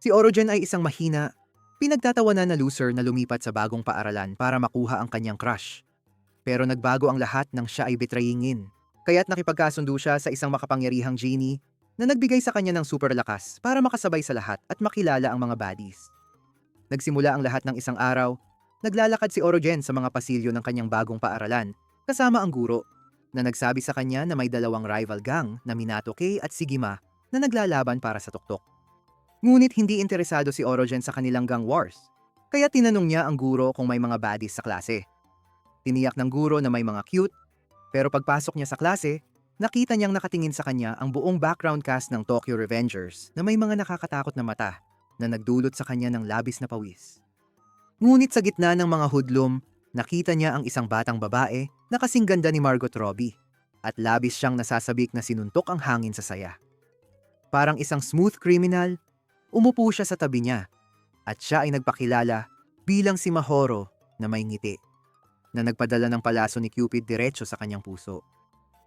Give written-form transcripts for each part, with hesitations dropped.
Si Orogen ay isang mahina, pinagtatawanan na loser na lumipat sa bagong paaralan para makuha ang kanyang crush. Pero nagbago ang lahat nang siya ay betrayingin. Kaya't nakipagkasundo siya sa isang makapangyarihang genie na nagbigay sa kanya ng super lakas para makasabay sa lahat at makilala ang mga baddies. Nagsimula ang lahat ng isang araw, naglalakad si Orogen sa mga pasilyo ng kanyang bagong paaralan, kasama ang guro, na nagsabi sa kanya na may dalawang rival gang na Minato Kei at Sigima na naglalaban para sa tuktok. Ngunit hindi interesado si Orogen sa kanilang gang wars, kaya tinanong niya ang guro kung may mga baddies sa klase. Tiniyak ng guro na may mga cute, pero pagpasok niya sa klase, nakita niyang nakatingin sa kanya ang buong background cast ng Tokyo Revengers na may mga nakakatakot na mata na nagdulot sa kanya ng labis na pawis. Ngunit sa gitna ng mga hoodlum, nakita niya ang isang batang babae na kasing ganda ni Margot Robbie at labis siyang nasasabik na sinuntok ang hangin sa saya. Parang isang smooth criminal, umupo siya sa tabi niya at siya ay nagpakilala bilang si Mahoro na may ngiti, na nagpadala ng palaso ni Cupid diretso sa kanyang puso.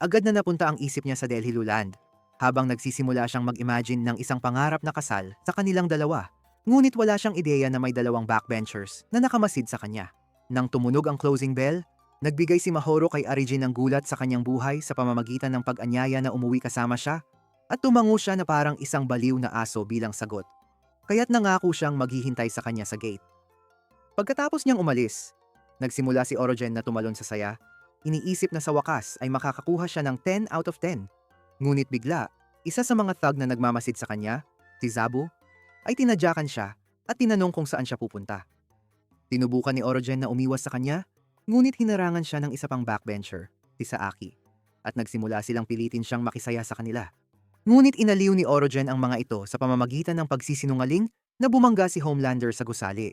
Agad na napunta ang isip niya sa Delhi Luland habang nagsisimula siyang mag-imagine ng isang pangarap na kasal sa kanilang dalawa. Ngunit wala siyang ideya na may dalawang backbenchers na nakamasid sa kanya. Nang tumunog ang closing bell, nagbigay si Mahoro kay Arjun ng gulat sa kanyang buhay sa pamamagitan ng pag-anyaya na umuwi kasama siya at tumango siya na parang isang baliw na aso bilang sagot. Kaya't nangako siyang maghihintay sa kanya sa gate. Pagkatapos niyang umalis, nagsimula si Orogen na tumalon sa saya. Iniisip na sa wakas ay makakakuha siya ng 10 out of 10. Ngunit bigla, isa sa mga thug na nagmamasid sa kanya, si Zabu, ay tinadyakan siya at tinanong kung saan siya pupunta. Tinubukan ni Orogen na umiwas sa kanya, ngunit hinarangan siya ng isa pang backbencher, si Saaki, at nagsimula silang pilitin siyang makisaya sa kanila. Ngunit inaliw ni Orogen ang mga ito sa pamamagitan ng pagsisinungaling na bumangga si Homelander sa gusali,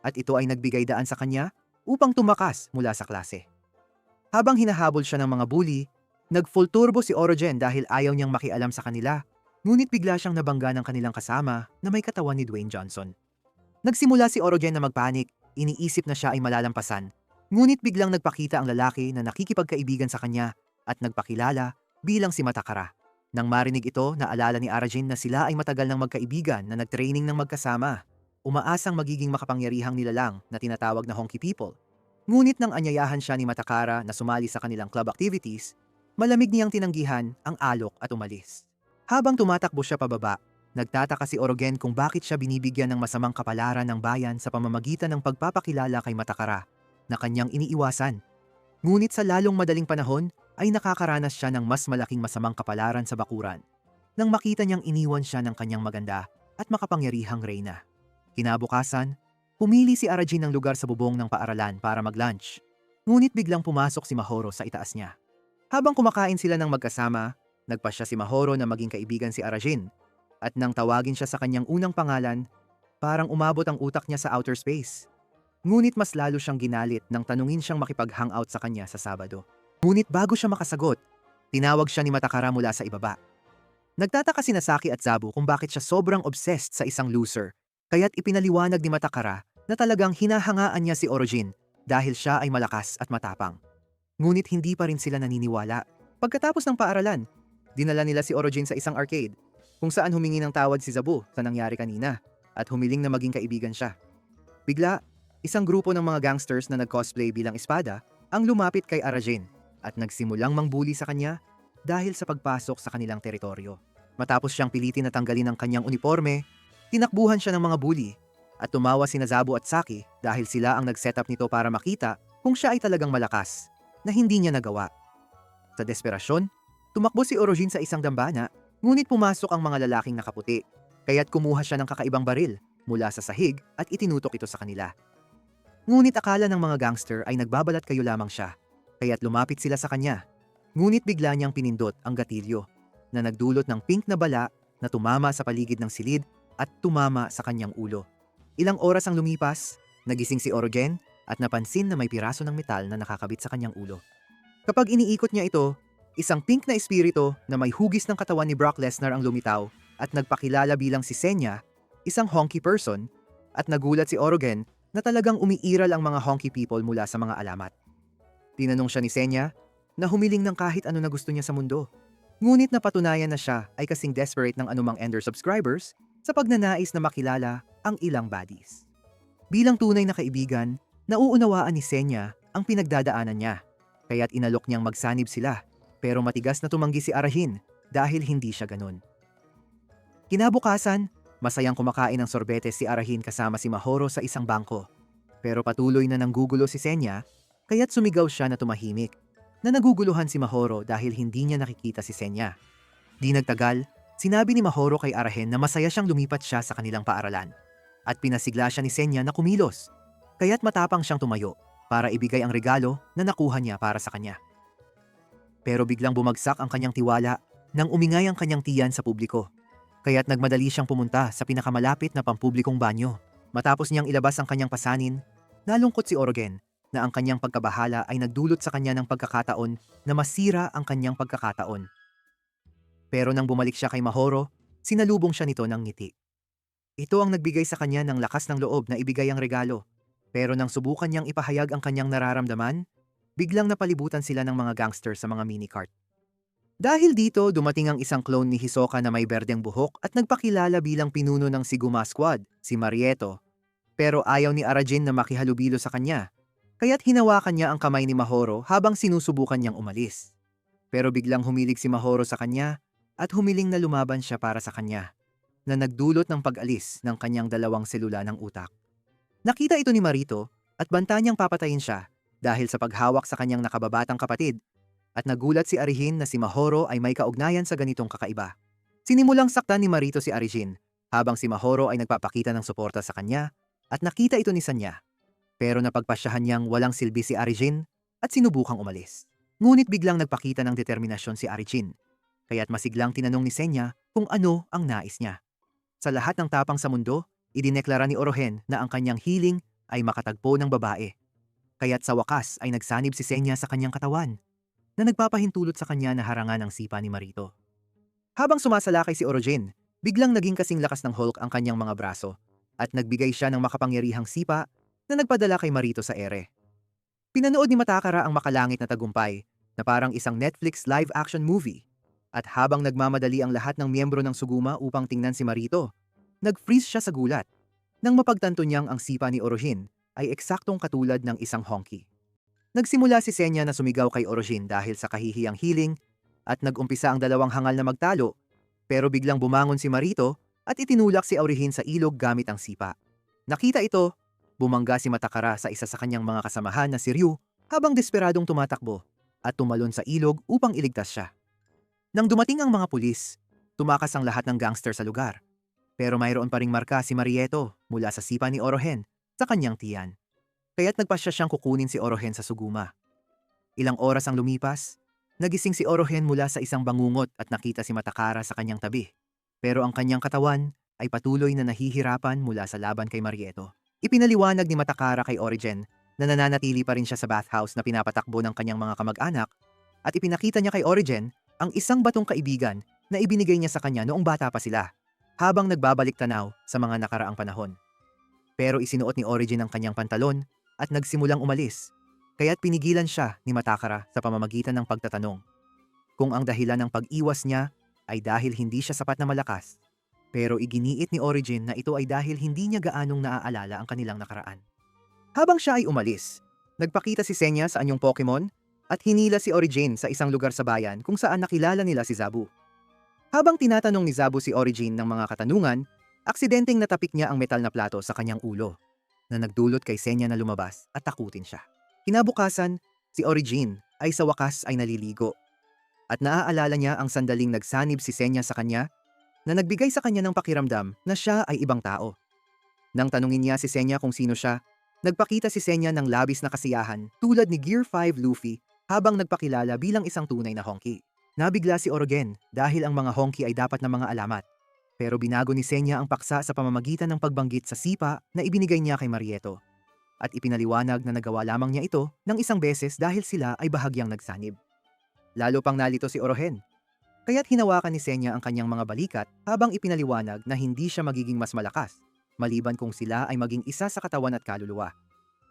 at ito ay nagbigay daan sa kanya upang tumakas mula sa klase. Habang hinahabol siya ng mga bully, nag-full turbo si Orogen dahil ayaw niyang makialam sa kanila. Ngunit bigla siyang nabangga ng kanilang kasama na may katawan ni Dwayne Johnson. Nagsimula si Orogen na magpanik, iniisip na siya ay malalampasan. Ngunit biglang nagpakita ang lalaki na nakikipagkaibigan sa kanya at nagpakilala bilang si Matakara. Nang marinig ito, naalala ni Arjun na sila ay matagal ng magkaibigan na nagtraining ng magkasama. Umaasang magiging makapangyarihang nilalang na tinatawag na Honky People. Ngunit nang anyayahan siya ni Matakara na sumali sa kanilang club activities, malamig niyang tinanggihan ang alok at umalis. Habang tumatakbo siya pababa, nagtataka si Orogen kung bakit siya binibigyan ng masamang kapalaran ng bayan sa pamamagitan ng pagpapakilala kay Matakara na kanyang iniiwasan. Ngunit sa lalong madaling panahon ay nakakaranas siya ng mas malaking masamang kapalaran sa bakuran nang makita niyang iniwan siya ng kanyang maganda at makapangyarihang reyna. Kinabukasan, pumili si Arjun ng lugar sa bubong ng paaralan para mag-lunch. Ngunit biglang pumasok si Mahoro sa itaas niya. Habang kumakain sila ng magkasama, nagpasya si Mahoro na maging kaibigan si Arjun, at nang tawagin siya sa kanyang unang pangalan, parang umabot ang utak niya sa outer space. Ngunit mas lalo siyang ginalit nang tanungin siyang makipag-hangout sa kanya sa Sabado. Ngunit bago siya makasagot, tinawag siya ni Matakara mula sa ibaba. Nagtataka si Saki at Zabu kung bakit siya sobrang obsessed sa isang loser, kaya't ipinaliwanag ni Matakara na talagang hinahangaan niya si Orogen dahil siya ay malakas at matapang. Ngunit hindi pa rin sila naniniwala. Pagkatapos ng paaralan, dinala nila si Orogen sa isang arcade, kung saan humingi ng tawad si Zabu sa nangyari kanina at humiling na maging kaibigan siya. Bigla, isang grupo ng mga gangsters na nag-cosplay bilang espada ang lumapit kay Arjun at nagsimulang mangbuli sa kanya dahil sa pagpasok sa kanilang teritoryo. Matapos siyang pilitin na tanggalin ang kanyang uniforme, tinakbuhan siya ng mga bully at tumawa sina Zabu at Saki dahil sila ang nag-setup nito para makita kung siya ay talagang malakas na hindi niya nagawa. Sa desperasyon, tumakbo si Orogen sa isang dambana, ngunit pumasok ang mga lalaking nakaputi, kaya't kumuha siya ng kakaibang baril mula sa sahig at itinutok ito sa kanila. Ngunit akala ng mga gangster ay nagbabalat kayo lamang siya, kaya't lumapit sila sa kanya. Ngunit bigla niyang pinindot ang gatilyo na nagdulot ng pink na bala na tumama sa paligid ng silid at tumama sa kanyang ulo. Ilang oras ang lumipas, nagising si Orogen at napansin na may piraso ng metal na nakakabit sa kanyang ulo. Kapag iniikot niya ito, isang pink na espiritu na may hugis ng katawan ni Brock Lesnar ang lumitaw at nagpakilala bilang si Senya, isang honky person, at nagulat si Orogen na talagang umiiral ang mga honky people mula sa mga alamat. Tinanong siya ni Senya na humiling ng kahit ano na gusto niya sa mundo. Ngunit napatunayan na siya ay kasing desperate ng anumang Ender subscribers sa pagnanais na makilala ang ilang buddies. Bilang tunay na kaibigan, nauunawaan ni Senya ang pinagdadaanan niya, kaya't inalok niyang magsanib sila, pero matigas na tumanggi si Arahin dahil hindi siya ganun. Kinabukasan, masayang kumakain ng sorbetes si Arahin kasama si Mahoro sa isang bangko. Pero patuloy na nanggugulo si Senya, kaya't sumigaw siya na tumahimik, na naguguluhan si Mahoro dahil hindi niya nakikita si Senya. Di nagtagal, sinabi ni Mahoro kay Arahin na masaya siyang lumipat siya sa kanilang paaralan. At pinasigla siya ni Senya na kumilos, kaya't matapang siyang tumayo para ibigay ang regalo na nakuha niya para sa kanya. Pero biglang bumagsak ang kanyang tiwala nang umingay ang kanyang tiyan sa publiko. Kaya't nagmadali siyang pumunta sa pinakamalapit na pampublikong banyo. Matapos niyang ilabas ang kanyang pasanin, nalungkot si Orogen na ang kanyang pagkabahala ay nagdulot sa kanya ng pagkakataon na masira ang kanyang pagkakataon. Pero nang bumalik siya kay Mahoro, sinalubong siya nito ng ngiti. Ito ang nagbigay sa kanya ng lakas ng loob na ibigay ang regalo. Pero nang subukan niyang ipahayag ang kanyang nararamdaman, biglang napalibutan sila ng mga gangster sa mga minicart. Dahil dito, dumating ang isang clone ni Hisoka na may berdeng buhok at nagpakilala bilang pinuno ng Siguma Squad, si Marieto. Pero ayaw ni Arajin na makihalubilo sa kanya, kaya't hinawakan niya ang kamay ni Mahoro habang sinusubukan niyang umalis. Pero biglang humilig si Mahoro sa kanya at humiling na lumaban siya para sa kanya, na nagdulot ng pag-alis ng kanyang dalawang selula ng utak. Nakita ito ni Marito at banta niyang papatayin siya dahil sa paghawak sa kanyang nakababatang kapatid. At nagulat si Arihin na si Mahoro ay may kaugnayan sa ganitong kakaiba. Sinimulang saktan ni Marito si Arihin habang si Mahoro ay nagpapakita ng suporta sa kanya at nakita ito ni Senya. Pero napagpasyahan niyang walang silbi si Arihin at sinubukang umalis. Ngunit biglang nagpakita ng determinasyon si Arihin, kaya't masiglang tinanong ni Senya kung ano ang nais niya. Sa lahat ng tapang sa mundo, idineklara ni Orohen na ang kanyang hiling ay makatagpo ng babae. Kaya't sa wakas ay nagsanib si Senya sa kanyang katawan, na nagpapahintulot sa kanya na harangan ang sipa ni Marito. Habang sumasalakay si Orogen, biglang naging kasing lakas ng Hulk ang kanyang mga braso at nagbigay siya ng makapangyarihang sipa na nagpadala kay Marito sa ere. Pinanood ni Matakara ang makalangit na tagumpay na parang isang Netflix live-action movie at habang nagmamadali ang lahat ng miyembro ng Suguma upang tingnan si Marito, nag-freeze siya sa gulat nang mapagtanto niyang ang sipa ni Orogen ay eksaktong katulad ng isang honky. Nagsimula si Senya na sumigaw kay Orogen dahil sa kahihiyang hiling at nag-umpisa ang dalawang hangal na magtalo, pero biglang bumangon si Marito at itinulak si Orogen sa ilog gamit ang sipa. Nakita ito, bumangga si Matakara sa isa sa kanyang mga kasamahan na si Ryu habang desperadong tumatakbo at tumalon sa ilog upang iligtas siya. Nang dumating ang mga pulis, tumakas ang lahat ng gangster sa lugar, pero mayroon pa ring marka si Marieto mula sa sipa ni Orogen sa kanyang tiyan. Kaya't nagpasya siyang kukunin si Orogen sa Suguma. Ilang oras ang lumipas, nagising si Orogen mula sa isang bangungot at nakita si Matakara sa kanyang tabi. Pero ang kanyang katawan ay patuloy na nahihirapan mula sa laban kay Marieto. Ipinaliwanag ni Matakara kay Orogen na nananatili pa rin siya sa bathhouse na pinapatakbo ng kanyang mga kamag-anak at ipinakita niya kay Orogen ang isang batong kaibigan na ibinigay niya sa kanya noong bata pa sila habang nagbabalik tanaw sa mga nakaraang panahon. Pero isinuot ni Orogen ang kanyang pantalon at nagsimulang umalis, kaya't pinigilan siya ni Matakara sa pamamagitan ng pagtatanong kung ang dahilan ng pag-iwas niya ay dahil hindi siya sapat na malakas, pero iginiit ni Orogen na ito ay dahil hindi niya gaanong naaalala ang kanilang nakaraan. Habang siya ay umalis, nagpakita si Senya sa anyong Pokemon at hinila si Orogen sa isang lugar sa bayan kung saan nakilala nila si Zabu. Habang tinatanong ni Zabu si Orogen ng mga katanungan, aksidenteng natapik niya ang metal na plato sa kanyang ulo, na nagdulot kay Senya na lumabas at takutin siya. Kinabukasan, si Orogen ay sa wakas ay naliligo. At naaalala niya ang sandaling nagsanib si Senya sa kanya na nagbigay sa kanya ng pakiramdam na siya ay ibang tao. Nang tanungin niya si Senya kung sino siya, nagpakita si Senya ng labis na kasiyahan tulad ni Gear 5 Luffy habang nagpakilala bilang isang tunay na honky. Nabigla si Orogen dahil ang mga honky ay dapat na mga alamat. Pero binago ni Senya ang paksa sa pamamagitan ng pagbanggit sa sipa na ibinigay niya kay Marieto. At ipinaliwanag na nagawa lamang niya ito ng isang beses dahil sila ay bahagyang nagsanib. Lalo pang nalito si Orogen. Kaya't hinawakan ni Senya ang kanyang mga balikat habang ipinaliwanag na hindi siya magiging mas malakas, maliban kung sila ay maging isa sa katawan at kaluluwa.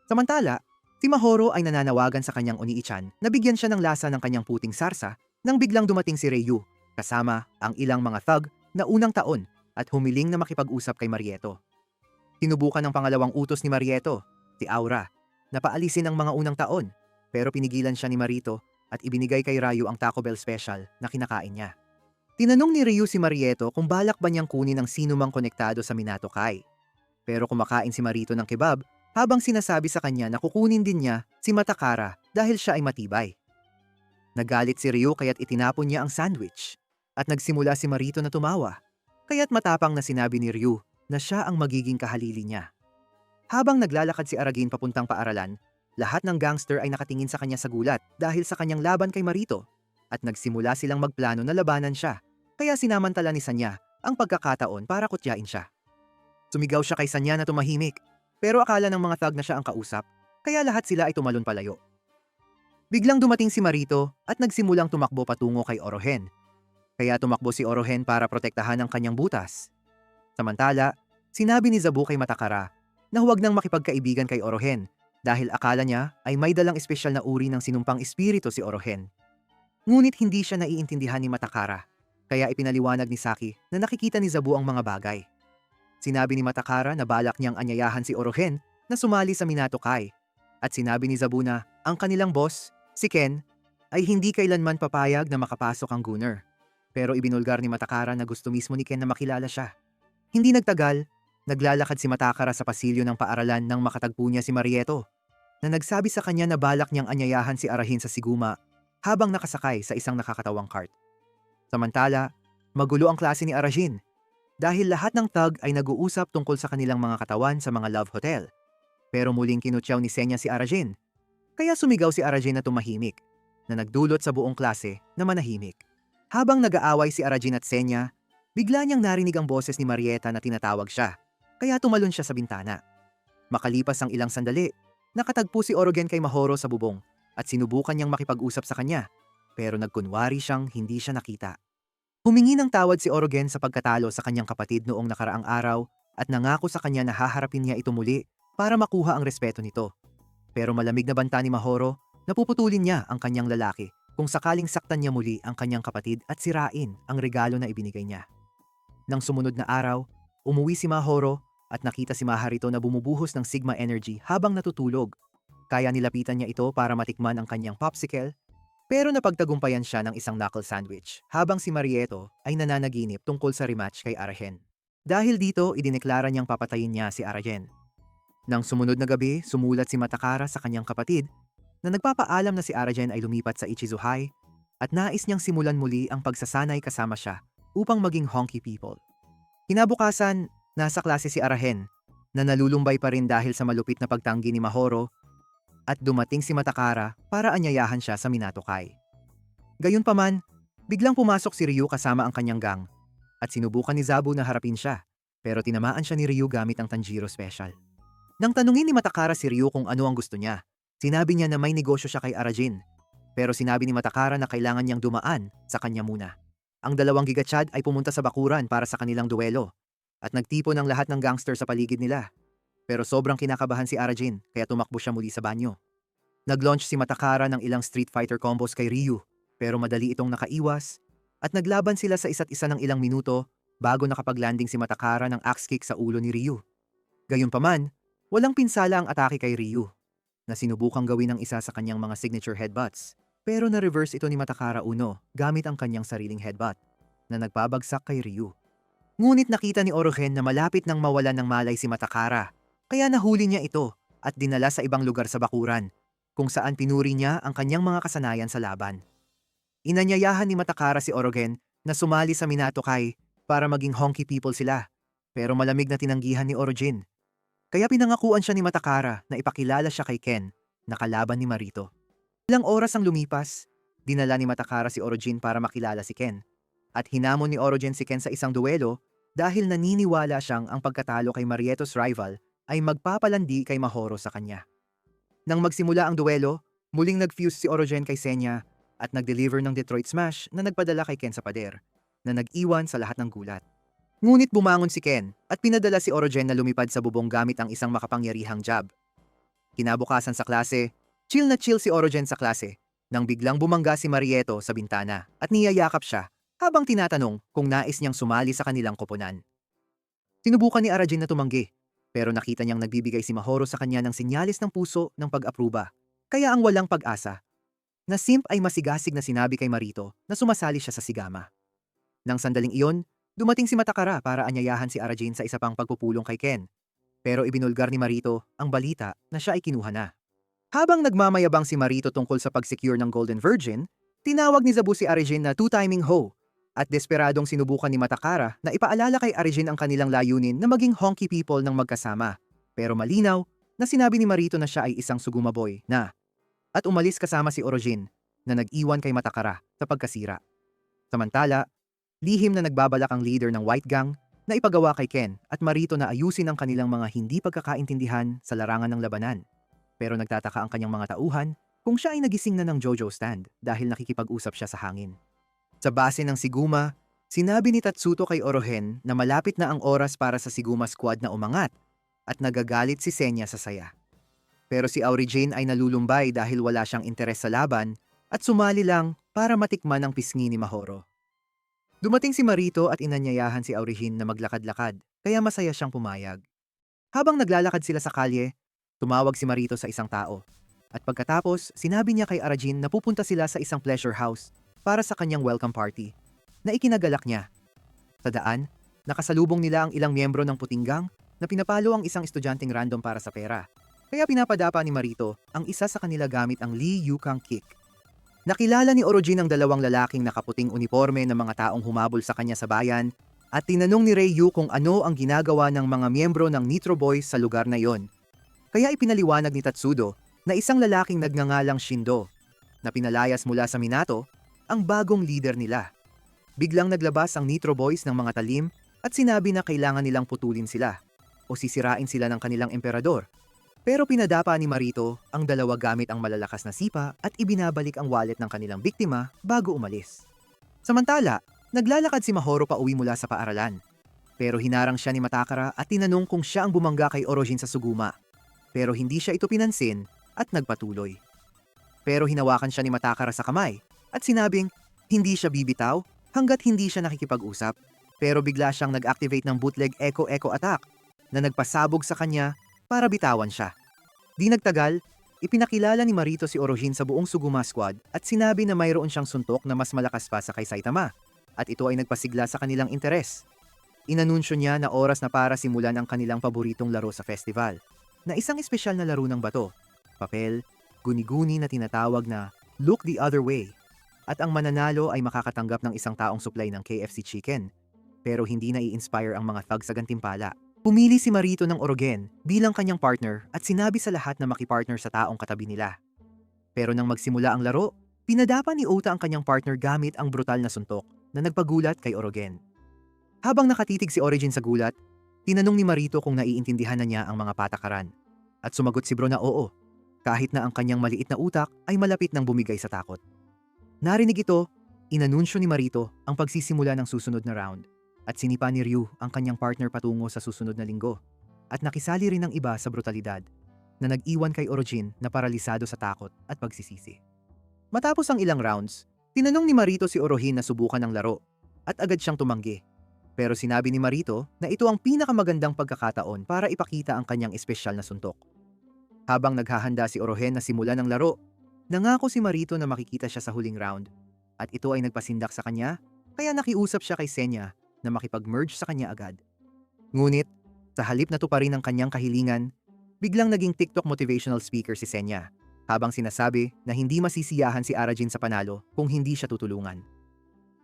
Samantala, si Mahoro ay nananawagan sa kanyang Oni-chan na bigyan siya ng lasa ng kanyang puting sarsa nang biglang dumating si Ryu, kasama ang ilang mga thug na unang taon at humiling na makipag-usap kay Marieto. Sinubukan ng pangalawang utos ni Marieto, si Aura, na paalisin ang mga unang taon, pero pinigilan siya ni Marito at ibinigay kay Ryu ang Taco Bell special na kinakain niya. Tinanong ni Ryu si Marieto kung balak ba niyang kunin ang sino mang konektado sa Minato Kai. Pero kumakain si Marito ng kebab habang sinasabi sa kanya na kukunin din niya si Matakara dahil siya ay matibay. Nagalit si Ryu kaya't itinapon niya ang sandwich at nagsimula si Marito na tumawa, kaya't matapang na sinabi ni Ryu na siya ang magiging kahalili niya. Habang naglalakad si Aragin papuntang paaralan, lahat ng gangster ay nakatingin sa kanya sa gulat dahil sa kanyang laban kay Marito at nagsimula silang magplano na labanan siya, kaya sinamantala ni Sanya ang pagkakataon para kutyain siya. Sumigaw siya kay Sanya na tumahimik, pero akala ng mga thug na siya ang kausap, kaya lahat sila ay tumalon palayo. Biglang dumating si Marito at nagsimulang tumakbo patungo kay Orohen. Kaya tumakbo si Orohen para protektahan ang kanyang butas. Samantala, sinabi ni Zabu kay Matakara na huwag nang makipagkaibigan kay Orohen dahil akala niya ay may dalang espesyal na uri ng sinumpang espiritu si Orohen. Ngunit hindi siya naiintindihan ni Matakara, kaya ipinaliwanag ni Saki na nakikita ni Zabu ang mga bagay. Sinabi ni Matakara na balak niyang anyayahan si Orohen na sumali sa Minato Kai. At sinabi ni Zabu na ang kanilang boss, si Ken, ay hindi kailanman papayag na makapasok ang Gunner. Pero ibinulgar ni Matakara na gusto mismo ni Ken na makilala siya. Hindi nagtagal, naglalakad si Matakara sa pasilyo ng paaralan nang makatagpo niya si Marieto, na nagsabi sa kanya na balak niyang anyayahan si Arahin sa Siguma habang nakasakay sa isang nakakatawang cart. Samantala, magulo ang klase ni Arahin dahil lahat ng thug ay nag-uusap tungkol sa kanilang mga katawan sa mga love hotel. Pero muling kinutyaw ni Senya si Arajin, kaya sumigaw si Arajin na tumahimik, na nagdulot sa buong klase na manahimik. Habang nag-aaway si Arajin at Senya, bigla niyang narinig ang boses ni Marieta na tinatawag siya, kaya tumalon siya sa bintana. Makalipas ang ilang sandali, nakatagpo si Orogen kay Mahoro sa bubong at sinubukan niyang makipag-usap sa kanya, pero nagkunwari siyang hindi siya nakita. Humingi ng tawad si Orogen sa pagkatalo sa kanyang kapatid noong nakaraang araw at nangako sa kanya na haharapin niya ito muli para makuha ang respeto nito. Pero malamig na banta ni Mahoro na puputulin niya ang kanyang lalaki kung sakaling saktan niya muli ang kanyang kapatid at sirain ang regalo na ibinigay niya. Nang sumunod na araw, umuwi si Mahoro at nakita si Maharito na bumubuhos ng Sigma energy habang natutulog. Kaya nilapitan niya ito para matikman ang kanyang popsicle, pero napagtagumpayan siya ng isang knuckle sandwich habang si Marieto ay nananaginip tungkol sa rematch kay Arahen. Dahil dito, idineklara niyang papatayin niya si Arahen. Nang sumunod na gabi, sumulat si Matakara sa kanyang kapatid na nagpapaalam na si Arajen ay lumipat sa Ichizuhai at nais niyang simulan muli ang pagsasanay kasama siya upang maging honky people. Kinabukasan, nasa klase si Arahen na nalulumbay pa rin dahil sa malupit na pagtanggi ni Mahoro at dumating si Matakara para anyayahan siya sa Minato Kai. Gayunpaman, biglang pumasok si Ryu kasama ang kanyang gang at sinubukan ni Zabu na harapin siya, pero tinamaan siya ni Ryu gamit ang Tanjiro Special. Nang tanungin ni Matakara si Ryu kung ano ang gusto niya, sinabi niya na may negosyo siya kay Arajin. Pero sinabi ni Matakara na kailangan niyang dumaan sa kanya muna. Ang dalawang gigachad ay pumunta sa bakuran para sa kanilang duelo at nagtipon ng lahat ng gangster sa paligid nila. Pero sobrang kinakabahan si Arajin kaya tumakbo siya muli sa banyo. Nag-launch si Matakara ng ilang Street Fighter combos kay Ryu pero madali itong nakaiwas at naglaban sila sa isa't isa ng ilang minuto bago nakapag-landing si Matakara ng axe kick sa ulo ni Ryu. Gayunpaman, walang pinsala ang atake kay Ryu, na sinubukang gawin ng isa sa kanyang mga signature headbutts, pero na-reverse ito ni Matakara Uno gamit ang kanyang sariling headbutt, na nagpabagsak kay Ryu. Ngunit nakita ni Orogen na malapit nang mawalan ng malay si Matakara, kaya nahuli niya ito at dinala sa ibang lugar sa bakuran, kung saan pinuri niya ang kanyang mga kasanayan sa laban. Inanyayahan ni Matakara si Orogen na sumali sa Minato Kai para maging honky people sila, pero malamig na tinanggihan ni Orogen. Kaya pinangakuan siya ni Matakara na ipakilala siya kay Ken na kalaban ni Marito. Ilang oras ang lumipas, dinala ni Matakara si Orogen para makilala si Ken. At hinamon ni Orogen si Ken sa isang duelo dahil naniniwala siyang ang pagkatalo kay Marieto's rival ay magpapalandi kay Mahoro sa kanya. Nang magsimula ang duelo, muling nag-fuse si Orogen kay Senya at nag-deliver ng Detroit Smash na nagpadala kay Ken sa pader, na nag-iwan sa lahat ng gulat. Ngunit bumangon si Ken at pinadala si Orogen na lumipad sa bubong gamit ang isang makapangyarihang jab. Kinabukasan sa klase, chill na chill si Orogen sa klase nang biglang bumangga si Marieto sa bintana at niyayakap siya habang tinatanong kung nais niyang sumali sa kanilang koponan. Sinubukan ni Arajin na tumanggi, pero nakita niyang nagbibigay si Mahoro sa kanya ng sinyalis ng puso ng pag-apruba. Kaya ang walang pag-asa, na Simp ay masigasig na sinabi kay Marito na sumasali siya sa sigama. Nang sandaling iyon, dumating si Matakara para anyayahan si Arajin sa isa pang pagpupulong kay Ken. Pero ibinulgar ni Marito ang balita na siya ay kinuha na. Habang nagmamayabang si Marito tungkol sa pag-secure ng Golden Virgin, tinawag ni Zabu si Arajin na two-timing hoe at desperadong sinubukan ni Matakara na ipaalala kay Arajin ang kanilang layunin na maging honky people ng magkasama. Pero malinaw na sinabi ni Marito na siya ay isang suguma boy na at umalis kasama si Orojin na nag-iwan kay Matakara sa pagkasira. Samantala, lihim na nagbabalak ang leader ng White Gang na ipagawa kay Ken at Marito na ayusin ang kanilang mga hindi pagkakaintindihan sa larangan ng labanan. Pero nagtataka ang kanyang mga tauhan kung siya ay nagising na ng Jojo stand dahil nakikipag-usap siya sa hangin. Sa base ng Siguma, sinabi ni Tatsuto kay Orohen na malapit na ang oras para sa Siguma Squad na umangat at nagagalit si Senya sa saya. Pero si Aurigin ay nalulumbay dahil wala siyang interes sa laban at sumali lang para matikman ang pisngi ni Mahoro. Dumating si Marito at inanyayahan si Aurigin na maglakad-lakad, kaya masaya siyang pumayag. Habang naglalakad sila sa kalye, tumawag si Marito sa isang tao. At pagkatapos, sinabi niya kay Arajin na pupunta sila sa isang pleasure house para sa kanyang welcome party, na ikinagalak niya. Sa daan, nakasalubong nila ang ilang miyembro ng Puting Gang na pinapalo ang isang estudyanteng random para sa pera. Kaya pinapadapa ni Marito ang isa sa kanila gamit ang Lee Yukang Kick. Nakilala ni Orojin ang dalawang lalaking nakaputing uniforme ng mga taong humabol sa kanya sa bayan at tinanong ni Ryu kung ano ang ginagawa ng mga miyembro ng Nitro Boys sa lugar na yon. Kaya ipinaliwanag ni Tatsudo na isang lalaking nagngangalang Shindo na pinalayas mula sa Minato ang bagong leader nila. Biglang naglabas ang Nitro Boys ng mga talim at sinabi na kailangan nilang putulin sila o sisirain sila ng kanilang emperador. Pero pinadapa ni Marito ang dalawa gamit ang malalakas na sipa at ibinabalik ang wallet ng kanilang biktima bago umalis. Samantala, naglalakad si Mahoro pa uwi mula sa paaralan. Pero hinarang siya ni Matakara at tinanong kung siya ang bumangga kay Orojin sa Suguma. Pero hindi siya ito pinansin at nagpatuloy. Pero hinawakan siya ni Matakara sa kamay at sinabing hindi siya bibitaw hanggat hindi siya nakikipag-usap. Pero bigla siyang nag-activate ng bootleg echo-echo attack na nagpasabog sa kanya para bitawan siya. Di nagtagal, ipinakilala ni Marito si Orojin sa buong Suguma Squad at sinabi na mayroon siyang suntok na mas malakas pa sa kay Saitama at ito ay nagpasigla sa kanilang interes. Inanunsyo niya na oras na para simulan ang kanilang paboritong laro sa festival, na isang espesyal na laro ng bato, papel, guni-guni na tinatawag na Look the Other Way, at ang mananalo ay makakatanggap ng isang taong supply ng KFC chicken, pero hindi na i-inspire ang mga thug sa gantimpala. Pumili si Marito ng Orogen bilang kanyang partner at sinabi sa lahat na makipartner sa taong katabi nila. Pero nang magsimula ang laro, pinadapa ni Ota ang kanyang partner gamit ang brutal na suntok na nagpagulat kay Orogen. Habang nakatitig si Origin sa gulat, tinanong ni Marito kung naiintindihan na niya ang mga patakaran. At sumagot si Bro na oo, kahit na ang kanyang maliit na utak ay malapit nang bumigay sa takot. Narinig ito, inanunsyo ni Marito ang pagsisimula ng susunod na round. At sinipa ni Ryu ang kanyang partner patungo sa susunod na linggo. At nakisali rin ang iba sa brutalidad na nag-iwan kay Orojin na paralisado sa takot at pagsisisi. Matapos ang ilang rounds, tinanong ni Marito si Orohin na subukan ang laro at agad siyang tumanggi. Pero sinabi ni Marito na ito ang pinakamagandang pagkakataon para ipakita ang kanyang espesyal na suntok. Habang naghahanda si Orohen na simulan ang laro, nangako si Marito na makikita siya sa huling round. At ito ay nagpasindak sa kanya, kaya nakiusap siya kay Senya na makipag-merge sa kanya agad. Ngunit, sa halip na tuparin ang kanyang kahilingan, biglang naging TikTok motivational speaker si Senya, habang sinasabi na hindi masisiyahan si Arajin sa panalo kung hindi siya tutulungan.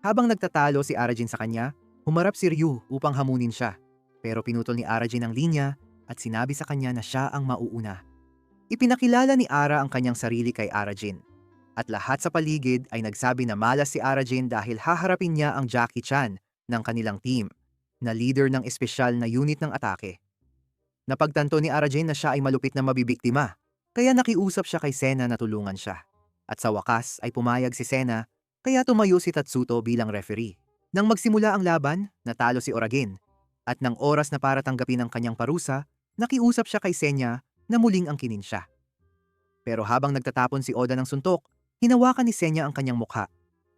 Habang nagtatalo si Arajin sa kanya, humarap si Ryu upang hamunin siya, pero pinutol ni Arajin ang linya at sinabi sa kanya na siya ang mauuna. Ipinakilala ni Ara ang kanyang sarili kay Arajin, at lahat sa paligid ay nagsabi na malas si Arajin dahil haharapin niya ang Jackie Chan ng kanilang team, na leader ng espesyal na unit ng atake. Napagtanto ni Arajin na siya ay malupit na mabibiktima, kaya nakiusap siya kay Sena na tulungan siya. At sa wakas ay pumayag si Sena, kaya tumayo si Tatsuto bilang referee. Nang magsimula ang laban, natalo si Oragin, at nang oras na para tanggapin ang kanyang parusa, nakiusap siya kay Senya na muling angkinin siya. Pero habang nagtatapon si Oda ng suntok, hinawakan ni Senya ang kanyang mukha,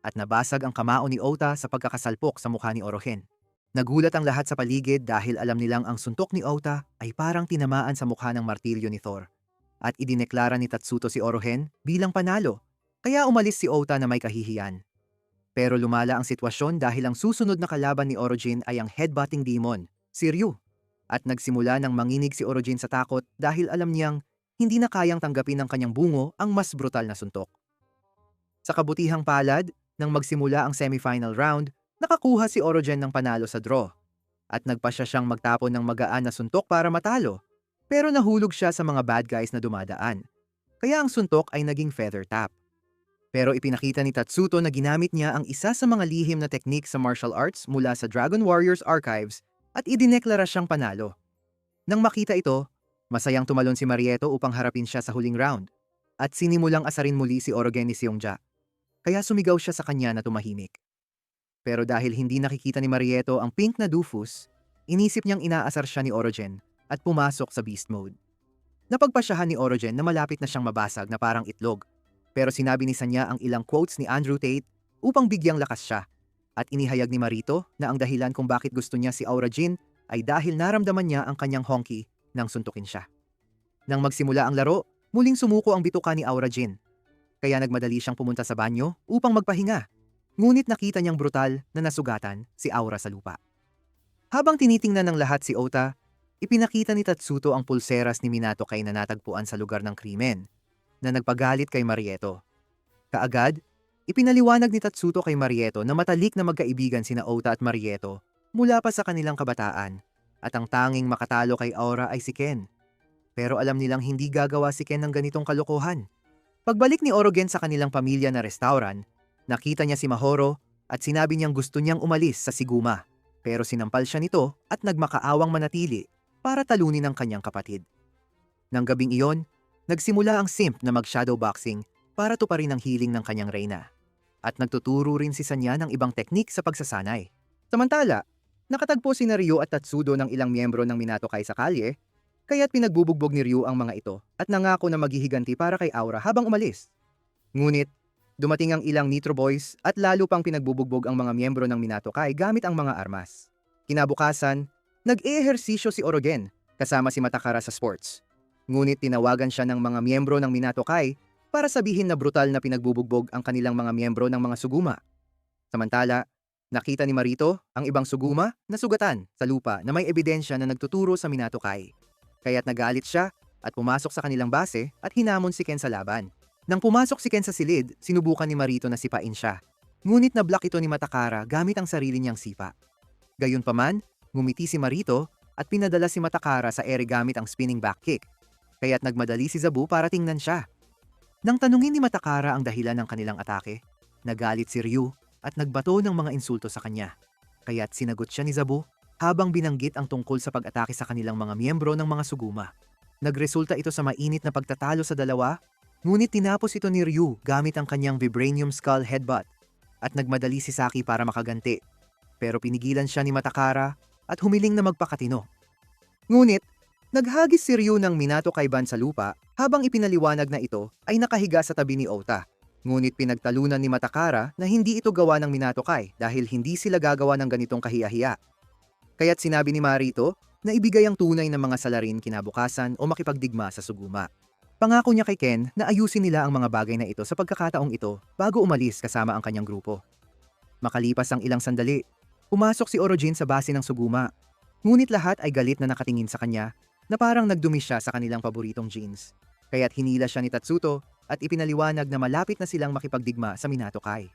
at nabasag ang kamao ni Ota sa pagkakasalpok sa mukha ni Orohen. Nagulat ang lahat sa paligid dahil alam nilang ang suntok ni Ota ay parang tinamaan sa mukha ng martilyo ni Thor. At idineklara ni Tatsuto si Orogen bilang panalo, kaya umalis si Ota na may kahihiyan. Pero lumala ang sitwasyon dahil ang susunod na kalaban ni Orogen ay ang headbutting demon, si Ryu. At nagsimula ng manginig si Orogen sa takot dahil alam niyang hindi na kayang tanggapin ng kanyang bungo ang mas brutal na suntok. Sa kabutihang palad, nang magsimula ang semifinal round, nakakuha si Orogen ng panalo sa draw. At nagpasya siyang magtapon ng magaan na suntok para matalo. Pero nahulog siya sa mga bad guys na dumadaan. Kaya ang suntok ay naging feather tap. Pero ipinakita ni Tatsuto na ginamit niya ang isa sa mga lihim na teknik sa martial arts mula sa Dragon Warriors archives at idineklara siyang panalo. Nang makita ito, masayang tumalon si Marieto upang harapin siya sa huling round. At sinimulang asarin muli si Orogen ni Seongja. Kaya sumigaw siya sa kanya na tumahimik. Pero dahil hindi nakikita ni Marieto ang pink na Dufus, inisip niyang inaasar siya ni Orogen at pumasok sa beast mode. Napagpasyahan ni Orogen na malapit na siyang mabasag na parang itlog. Pero sinabi ni Sanya ang ilang quotes ni Andrew Tate upang bigyang lakas siya. At inihayag ni Marito na ang dahilan kung bakit gusto niya si Aura Jin ay dahil naramdaman niya ang kanyang honky nang suntukin siya. Nang magsimula ang laro, muling sumuko ang bituka ni Aura Jin. Kaya nagmadali siyang pumunta sa banyo upang magpahinga. Ngunit nakita niyang brutal na nasugatan si Aura sa lupa. Habang tinitingnan ng lahat si Ota, ipinakita ni Tatsuto ang pulseras ni Minato kay na natagpuan sa lugar ng krimen, na nagpagalit kay Marieto. Kaagad, ipinaliwanag ni Tatsuto kay Marieto na matalik na magkaibigan sina Ota at Marieto mula pa sa kanilang kabataan at ang tanging makatalo kay Aura ay si Ken. Pero alam nilang hindi gagawa si Ken ng ganitong kalokohan. Pagbalik ni Orogen sa kanilang pamilya na restaurant, nakita niya si Mahoro at sinabi niyang gusto niyang umalis sa Siguma. Pero sinampal siya nito at nagmakaawang manatili para talunin ang kanyang kapatid. Nang gabing iyon, nagsimula ang simp na mag-shadowboxing para tuparin ang hiling ng kanyang reyna. At nagtuturo rin si Sanya ng ibang teknik sa pagsasanay. Samantala, nakatagpo si Ryu at Tatsudo ng ilang miyembro ng Minato Kai sa kalye, kaya't pinagbubugbog ni Ryu ang mga ito at nangako na maghihiganti para kay Aura habang umalis. Ngunit, dumating ang ilang Nitro Boys at lalo pang pinagbubugbog ang mga miyembro ng Minato Kai gamit ang mga armas. Kinabukasan, nag-ehersisyo si Orogen kasama si Matakara sa sports. Ngunit tinawagan siya ng mga miyembro ng Minato Kai para sabihin na brutal na pinagbubugbog ang kanilang mga miyembro ng mga Suguma. Samantala, nakita ni Marito ang ibang Suguma na sugatan sa lupa na may ebidensya na nagtuturo sa Minato Kai. Kaya't nagalit siya at pumasok sa kanilang base at hinamon si Ken sa laban. Nang pumasok si Ken sa silid, sinubukan ni Marito na sipain siya. Ngunit na-block ito ni Matakara gamit ang sarili niyang sipa. Gayunpaman, ngumiti si Marito at pinadala si Matakara sa ere gamit ang spinning back kick. Kaya't nagmadali si Zabu para tingnan siya. Nang tanungin ni Matakara ang dahilan ng kanilang atake, nagalit si Ryu at nagbato ng mga insulto sa kanya. Kaya't sinagot siya ni Zabu habang binanggit ang tungkol sa pag-atake sa kanilang mga miyembro ng mga Suguma. Nagresulta ito sa mainit na pagtatalo sa dalawa, ngunit tinapos ito ni Ryu gamit ang kanyang Vibranium Skull Headbutt at nagmadali si Saki para makaganti. Pero pinigilan siya ni Matakara at humiling na magpakatino. Ngunit, naghagis si Ryu ng Minato Kaiban sa lupa habang ipinaliwanag na ito ay nakahiga sa tabi ni Ota. Ngunit pinagtalunan ni Matakara na hindi ito gawa ng Minato Kai dahil hindi sila gagawa ng ganitong kahiya-hiya. Kaya't sinabi ni Marito na ibigay ang tunay na mga salarin kinabukasan o makipagdigma sa Suguma. Pangako niya kay Ken na ayusin nila ang mga bagay na ito sa pagkakataong ito bago umalis kasama ang kanyang grupo. Makalipas ang ilang sandali, pumasok si Orogen sa base ng Suguma. Ngunit lahat ay galit na nakatingin sa kanya na parang nagdumi siya sa kanilang paboritong jeans. Kaya't hinila siya ni Tatsuto at ipinaliwanag na malapit na silang makipagdigma sa Minato Kai.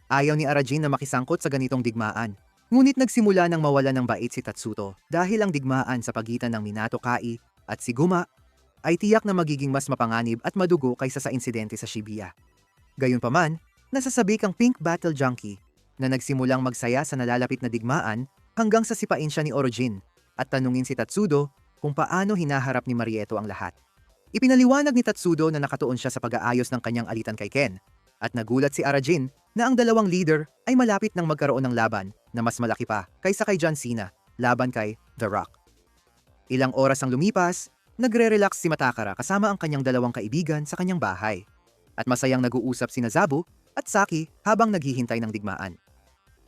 Ayaw ni Arajin na makisangkot sa ganitong digmaan. Ngunit nagsimula ng mawala ng bait si Tatsuto dahil ang digmaan sa pagitan ng Minato Kai at Siguma ay tiyak na magiging mas mapanganib at madugo kaysa sa insidente sa Shibuya. Gayunpaman, nasasabik ang Pink Battle Junkie na nagsimulang magsaya sa nalalapit na digmaan hanggang sa sipain siya ni Orogen at tanungin si Tatsudo kung paano hinaharap ni Marieto ang lahat. Ipinaliwanag ni Tatsudo na nakatuon siya sa pag-aayos ng kanyang alitan kay Ken at nagulat si Arajin na ang dalawang leader ay malapit nang magkaroon ng laban na mas malaki pa kaysa kay John Cena laban kay The Rock. Ilang oras ang lumipas, nagre-relax si Matakara kasama ang kanyang dalawang kaibigan sa kanyang bahay. At masayang nag-uusap sina Zabu at Saki habang naghihintay ng digmaan.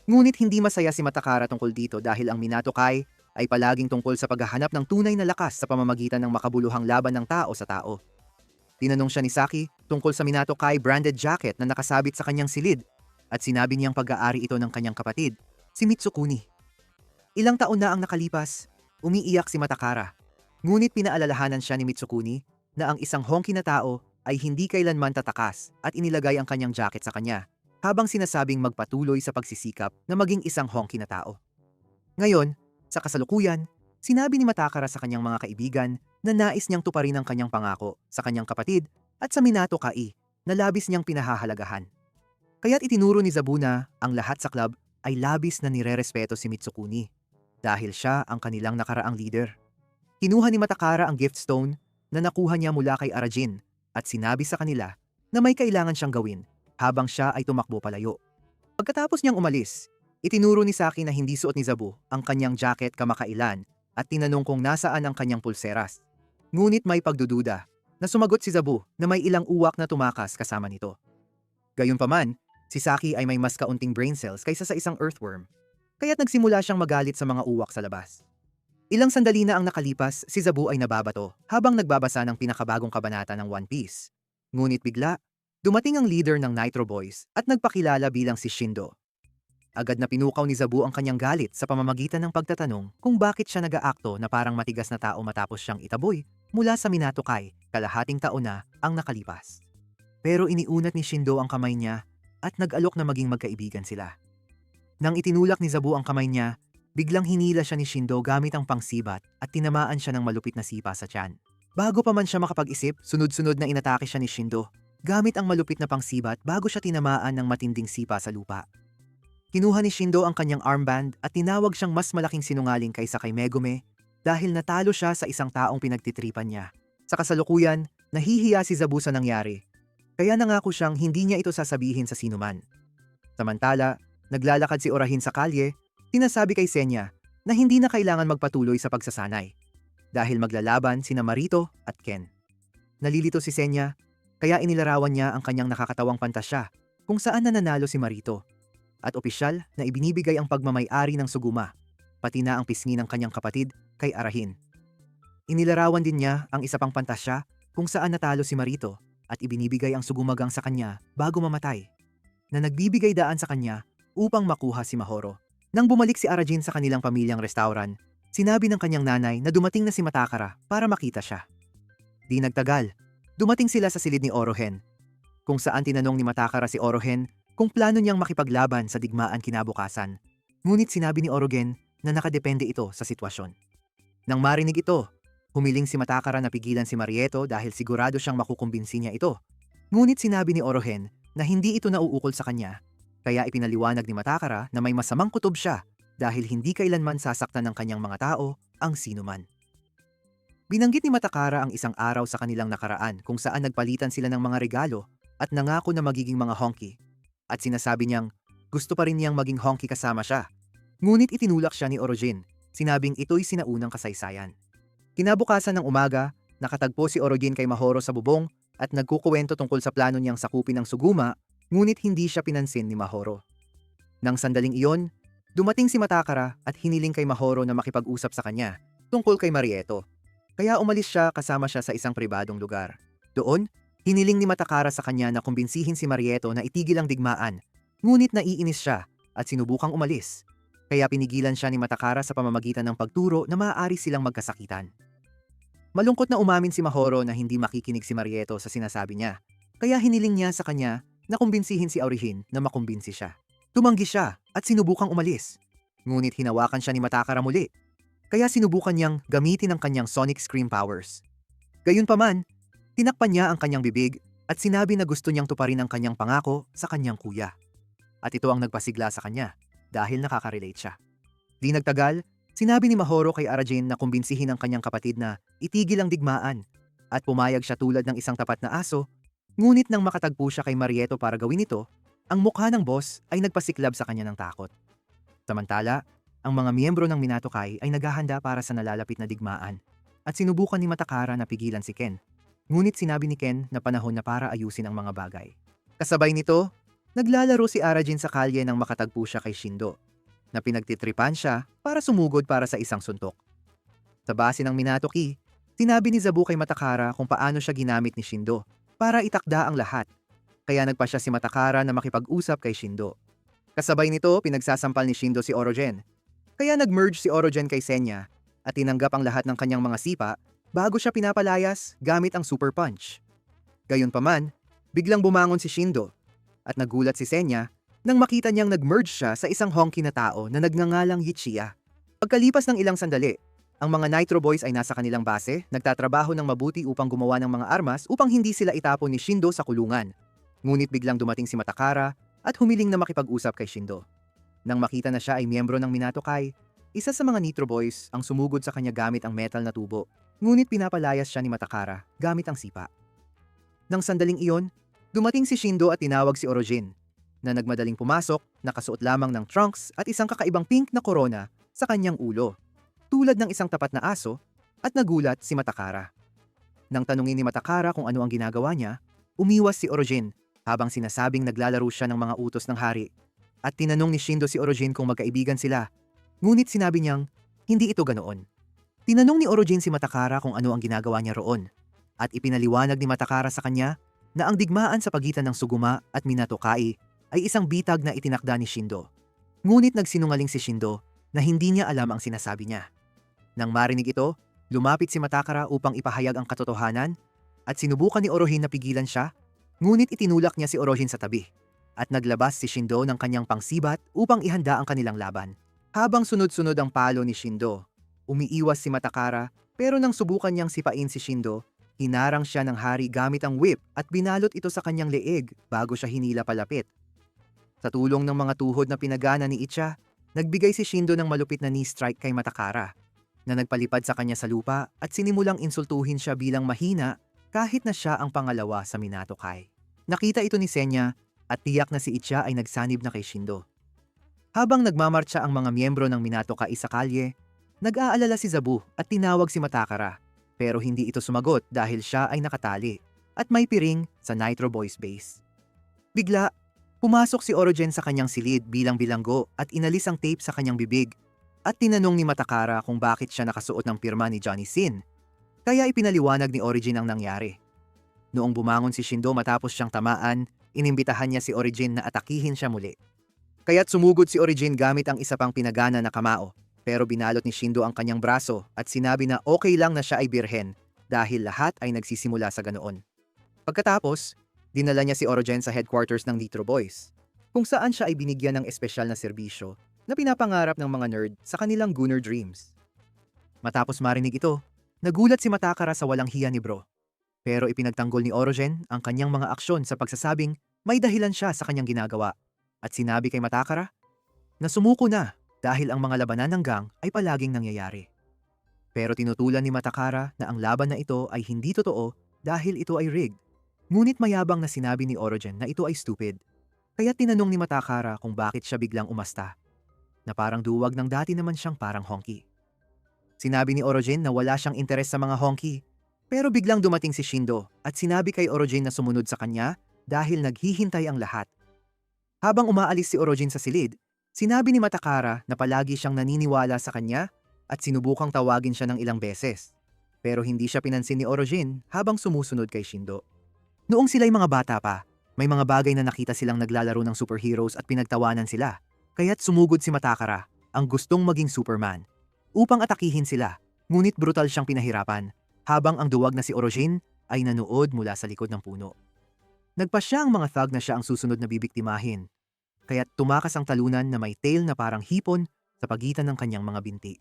Ngunit hindi masaya si Matakara tungkol dito dahil ang Minato Kai ay palaging tungkol sa paghahanap ng tunay na lakas sa pamamagitan ng makabuluhang laban ng tao sa tao. Tinanong siya ni Saki tungkol sa Minato Kai branded jacket na nakasabit sa kanyang silid at sinabi niyang pag-aari ito ng kanyang kapatid, si Mitsukuni. Ilang taon na ang nakalipas, umiiyak si Matakara. Ngunit pinaalalahanan siya ni Mitsukuni na ang isang honky na tao ay hindi kailanman tatakas at inilagay ang kanyang jacket sa kanya, habang sinasabing magpatuloy sa pagsisikap na maging isang honky na tao. Ngayon, sa kasalukuyan, sinabi ni Matakara sa kanyang mga kaibigan na nais niyang tuparin ang kanyang pangako sa kanyang kapatid at sa Minato Kai na labis niyang pinahahalagahan. Kaya't itinuro ni Zabuna ang lahat sa club ay labis na nirerespeto si Mitsukuni dahil siya ang kanilang nakaraang leader. Kinuha ni Matakara ang gift stone na nakuha niya mula kay Arajin at sinabi sa kanila na may kailangan siyang gawin habang siya ay tumakbo palayo. Pagkatapos niyang umalis, itinuro ni Saki na hindi suot ni Zabu ang kanyang jacket kamakailan at tinanong kung nasaan ang kanyang pulseras. Ngunit may pagdududa na sumagot si Zabu na may ilang uwak na tumakas kasama nito. Gayunpaman, si Saki ay may mas kaunting brain cells kaysa sa isang earthworm, kaya't nagsimula siyang magalit sa mga uwak sa labas. Ilang sandali na ang nakalipas, si Zabu ay nababato habang nagbabasa ng pinakabagong kabanata ng One Piece. Ngunit bigla, dumating ang leader ng Nitro Boys at nagpakilala bilang si Shindo. Agad na pinukaw ni Zabu ang kanyang galit sa pamamagitan ng pagtatanong kung bakit siya nag-aakto na parang matigas na tao matapos siyang itaboy mula sa Minato Kai kalahating taon na ang nakalipas. Pero iniunat ni Shindo ang kamay niya at nag-alok na maging magkaibigan sila. Nang itinulak ni Zabu ang kamay niya, biglang hinila siya ni Shindo gamit ang pangsibat at tinamaan siya ng malupit na sipa sa tiyan. Bago pa man siya makapag-isip, sunod-sunod na inatake siya ni Shindo gamit ang malupit na pangsibat bago siya tinamaan ng matinding sipa sa lupa. Kinuha ni Shindo ang kanyang armband at tinawag siyang mas malaking sinungaling kaysa kay Megumi dahil natalo siya sa isang taong pinagtitripan niya. Sa kasalukuyan, nahihiya si Zabu sa nangyari, kaya nangako siyang hindi niya ito sasabihin sa sinuman. Samantala, naglalakad si Orahin sa kalye, sinasabi kay Senya na hindi na kailangan magpatuloy sa pagsasanay dahil maglalaban sina Marito at Ken. Nalilito si Senya, kaya inilarawan niya ang kanyang nakakatawang pantasya kung saan nananalo si Marito at opisyal na ibinibigay ang pagmamay-ari ng Suguma, pati na ang pisngi ng kanyang kapatid kay Arahin. Inilarawan din niya ang isa pang pantasya kung saan natalo si Marito at ibinibigay ang Sugumagang sa kanya bago mamatay, na nagbibigay daan sa kanya upang makuha si Mahoro. Nang bumalik si Arajin sa kanilang pamilyang restaurant, sinabi ng kanyang nanay na dumating na si Matakara para makita siya. Di nagtagal, dumating sila sa silid ni Orohen, kung saan tinanong ni Matakara si Orohen kung plano niyang makipaglaban sa digmaan kinabukasan. Ngunit sinabi ni Orogen na nakadepende ito sa sitwasyon. Nang marinig ito, humiling si Matakara na pigilan si Marieto dahil sigurado siyang makukumbinsi niya ito. Ngunit sinabi ni Orohen na hindi ito nauukol sa kanya, kaya ipinaliwanag ni Matakara na may masamang kutob siya dahil hindi kailanman sasaktan ng kanyang mga tao ang sinuman. Binanggit ni Matakara ang isang araw sa kanilang nakaraan kung saan nagpalitan sila ng mga regalo at nangako na magiging mga honky. At sinasabi niyang gusto pa rin niyang maging honky kasama siya. Ngunit itinulak siya ni Orojin, sinabing ito'y sinaunang kasaysayan. Kinabukasan ng umaga, nakatagpo si Orojin kay Mahoro sa bubong at nagkukuwento tungkol sa plano niyang sakupin ang Suguma, ngunit hindi siya pinansin ni Mahoro. Nang sandaling iyon, dumating si Matakara at hiniling kay Mahoro na makipag-usap sa kanya tungkol kay Marieto. Kaya umalis siya kasama siya sa isang pribadong lugar. Doon, hiniling ni Matakara sa kanya na kumbinsihin si Marieto na itigil ang digmaan, ngunit naiinis siya at sinubukang umalis. Kaya pinigilan siya ni Matakara sa pamamagitan ng pagturo na maaari silang magkasakitan. Malungkot na umamin si Mahoro na hindi makikinig si Marieto sa sinasabi niya, kaya hiniling niya sa kanya na kumbinsihin si Orihin na makumbinsi siya. Tumanggi siya at sinubukang umalis. Ngunit hinawakan siya ni Matakara muli, kaya sinubukan niyang gamitin ang kanyang sonic scream powers. Gayunpaman, tinakpan niya ang kanyang bibig at sinabi na gusto niyang tuparin ang kanyang pangako sa kanyang kuya. At ito ang nagpasigla sa kanya dahil nakaka-relate siya. Di nagtagal, sinabi ni Mahoro kay Arajin na kumbinsihin ang kanyang kapatid na itigil ang digmaan at pumayag siya tulad ng isang tapat na aso, ngunit nang makatagpo siya kay Marieto para gawin ito, ang mukha ng boss ay nagpasiklab sa kanya ng takot. Samantala, ang mga miyembro ng Minato Kai ay naghahanda para sa nalalapit na digmaan at sinubukan ni Matakara na pigilan si Ken. Ngunit sinabi ni Ken na panahon na para ayusin ang mga bagay. Kasabay nito, Naglalaro si Arajin sa kalye nang makatagpo siya kay Shindo, na pinagtitripan siya para sumugod para sa isang suntok. Sa base ng Minato-ki, sinabi ni Zabu kay Matakara kung paano siya ginamit ni Shindo para itakda ang lahat. Kaya nagpa siya si Matakara na makipag-usap kay Shindo. Kasabay nito, pinagsasampal ni Shindo si Orogen. Kaya nag-merge si Orogen kay Senya at tinanggap ang lahat ng kanyang mga sipa bago siya pinapalayas gamit ang Super Punch. Gayunpaman, biglang bumangon si Shindo at nagulat si Senya nang makita niyang nag-merge siya sa isang honky na tao na nagngangalang Yichiya. Pagkalipas ng ilang sandali, ang mga Nitro Boys ay nasa kanilang base, nagtatrabaho ng mabuti upang gumawa ng mga armas upang hindi sila itapon ni Shindo sa kulungan. Ngunit biglang dumating si Matakara at humiling na makipag-usap kay Shindo. Nang makita na siya ay miyembro ng Minato Kai, isa sa mga Nitro Boys ang sumugod sa kanya gamit ang metal na tubo. Ngunit pinapalayas siya ni Matakara gamit ang sipa. Nang sandaling iyon, dumating si Shindo at tinawag si Orogen, na nagmadaling pumasok, nakasuot lamang ng trunks at isang kakaibang pink na korona sa kanyang ulo, tulad ng isang tapat na aso, at nagulat si Matakara. Nang tanungin ni Matakara kung ano ang ginagawa niya, umiwas si Orogen habang sinasabing naglalaro siya ng mga utos ng hari. At tinanong ni Shindo si Orogen kung magkaibigan sila, ngunit sinabi niyang hindi ito ganoon. Tinanong ni Orogen si Matakara kung ano ang ginagawa niya roon, at ipinaliwanag ni Matakara sa kanya na ang digmaan sa pagitan ng Suguma at Minato Kai ay isang bitag na itinakda ni Shindo. Ngunit nagsinungaling si Shindo na hindi niya alam ang sinasabi niya. Nang marinig ito, lumapit si Matakara upang ipahayag ang katotohanan at sinubukan ni Orogen na pigilan siya, ngunit itinulak niya si Orogen sa tabi at naglabas si Shindo ng kanyang pangsibat upang ihanda ang kanilang laban. Habang sunod-sunod ang palo ni Shindo, umiiwas si Matakara pero nang subukan niyang sipain si Shindo, hinarang siya ng hari gamit ang whip at binalot ito sa kanyang leeg bago siya hinila palapit. Sa tulong ng mga tuhod na pinagana ni Icha, nagbigay si Shindo ng malupit na knee strike kay Matakara, na nagpalipad sa kanya sa lupa at sinimulang insultuhin siya bilang mahina kahit na siya ang pangalawa sa Minato Kai. Nakita ito ni Senya at tiyak na si Icha ay nagsanib na kay Shindo. Habang nagmamartsa ang mga miyembro ng Minato Kai sa kalye, nag-aalala si Zabu at tinawag si Matakara, pero hindi ito sumagot dahil siya ay nakatali at may piring sa Nitro Boys base. Bigla, pumasok si Orogen sa kanyang silid bilang bilanggo at inalis ang tape sa kanyang bibig at tinanong ni Matakara kung bakit siya nakasuot ng pirma ni Johnny Sin. Kaya ipinaliwanag ni Orogen ang nangyari. Noong bumangon si Shindo matapos siyang tamaan, inimbitahan niya si Orogen na atakihin siya muli. Kaya't sumugod si Orogen gamit ang isa pang pinagana na kamao, pero binalot ni Shindo ang kanyang braso at sinabi na okay lang na siya ay birhen dahil lahat ay nagsisimula sa ganoon. Pagkatapos, dinala niya si Orogen sa headquarters ng Nitro Boys, kung saan siya ay binigyan ng espesyal na serbisyo na pinapangarap ng mga nerd sa kanilang Gunner Dreams. Matapos marinig ito, nagulat si Matakara sa walang hiya ni Bro. Pero ipinagtanggol ni Orogen ang kanyang mga aksyon sa pagsasabing may dahilan siya sa kanyang ginagawa at sinabi kay Matakara na sumuko na dahil ang mga labanan ng gang ay palaging nangyayari. Pero tinutulan ni Matakara na ang laban na ito ay hindi totoo dahil ito ay rigged. Ngunit mayabang na sinabi ni Orogen na ito ay stupid. Kaya tinanong ni Matakara kung bakit siya biglang umasta, na parang duwag ng dati naman siyang parang honky. Sinabi ni Orogen na wala siyang interes sa mga honky, pero biglang dumating si Shindo at sinabi kay Orogen na sumunod sa kanya dahil naghihintay ang lahat. Habang umaalis si Orogen sa silid, sinabi ni Matakara na palagi siyang naniniwala sa kanya at sinubukang tawagin siya ng ilang beses. Pero hindi siya pinansin ni Orogen habang sumusunod kay Shindo. Noong sila'y mga bata pa, may mga bagay na nakita silang naglalaro ng superheroes at pinagtawanan sila. Kaya't sumugod si Matakara, ang gustong maging Superman, upang atakihin sila, ngunit brutal siyang pinahirapan, habang ang duwag na si Orogen ay nanood mula sa likod ng puno. Nagpasya ang mga thug na siya ang susunod na bibiktimahin, kaya't tumakas ang talunan na may tail na parang hipon sa pagitan ng kanyang mga binti.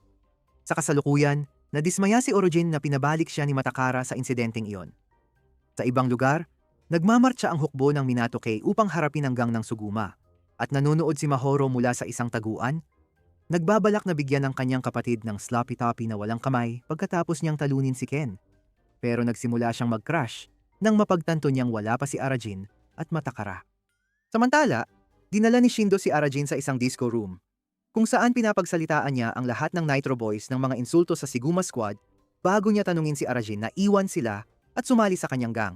Sa kasalukuyan, nadismaya si Orogen na pinabalik siya ni Matakara sa insidenteng iyon. Sa ibang lugar, nagmamartsa ang hukbo ng Minato Kei upang harapin ang gang ng Suguma, at nanonood si Mahoro mula sa isang taguan. Nagbabalak na bigyan ng kanyang kapatid ng sloppy toppy na walang kamay pagkatapos niyang talunin si Ken. Pero nagsimula siyang mag-crash nang mapagtanto niyang wala pa si Arajin at Matakara. Samantala, dinala ni Shindo si Arajin sa isang disco room, kung saan pinapagsalitaan niya ang lahat ng Nitro Boys ng mga insulto sa Siguma Squad bago niya tanungin si Arajin na iwan sila at sumali sa kanyang gang.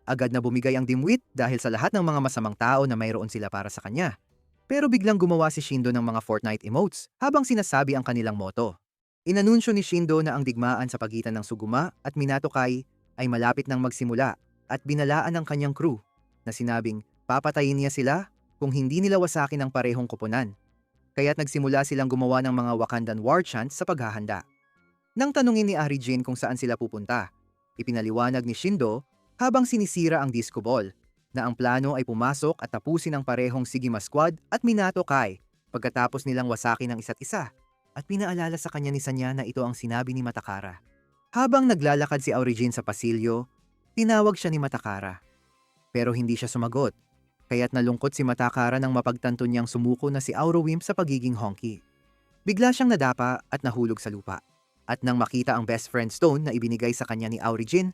Agad na bumigay ang dimwit dahil sa lahat ng mga masamang tao na mayroon sila para sa kanya. Pero biglang gumawa si Shindo ng mga Fortnite emotes habang sinasabi ang kanilang motto. Inanunsyo ni Shindo na ang digmaan sa pagitan ng Suguma at Minato Kai ay malapit nang magsimula at binalaan ng kanyang crew na sinabing papatayin niya sila kung hindi nila wasakin ang parehong koponan. Kaya't nagsimula silang gumawa ng mga Wakandan war chants sa paghahanda. Nang tanungin ni Arijin kung saan sila pupunta, ipinaliwanag ni Shindo habang sinisira ang disco ball na ang plano ay pumasok at tapusin ang parehong Sigima Squad at Minato Kai pagkatapos nilang wasakin ang isa't isa, at pinaalala sa kanya ni Sanya na ito ang sinabi ni Matakara. Habang naglalakad si Arijin sa pasilyo, tinawag siya ni Matakara. Pero hindi siya sumagot, kaya't nalungkot si Matakara nang mapagtanto niyang sumuko na si Aurowimp sa pagiging honky. Bigla siyang nadapa at nahulog sa lupa. At nang makita ang best friend stone na ibinigay sa kanya ni Aurigin,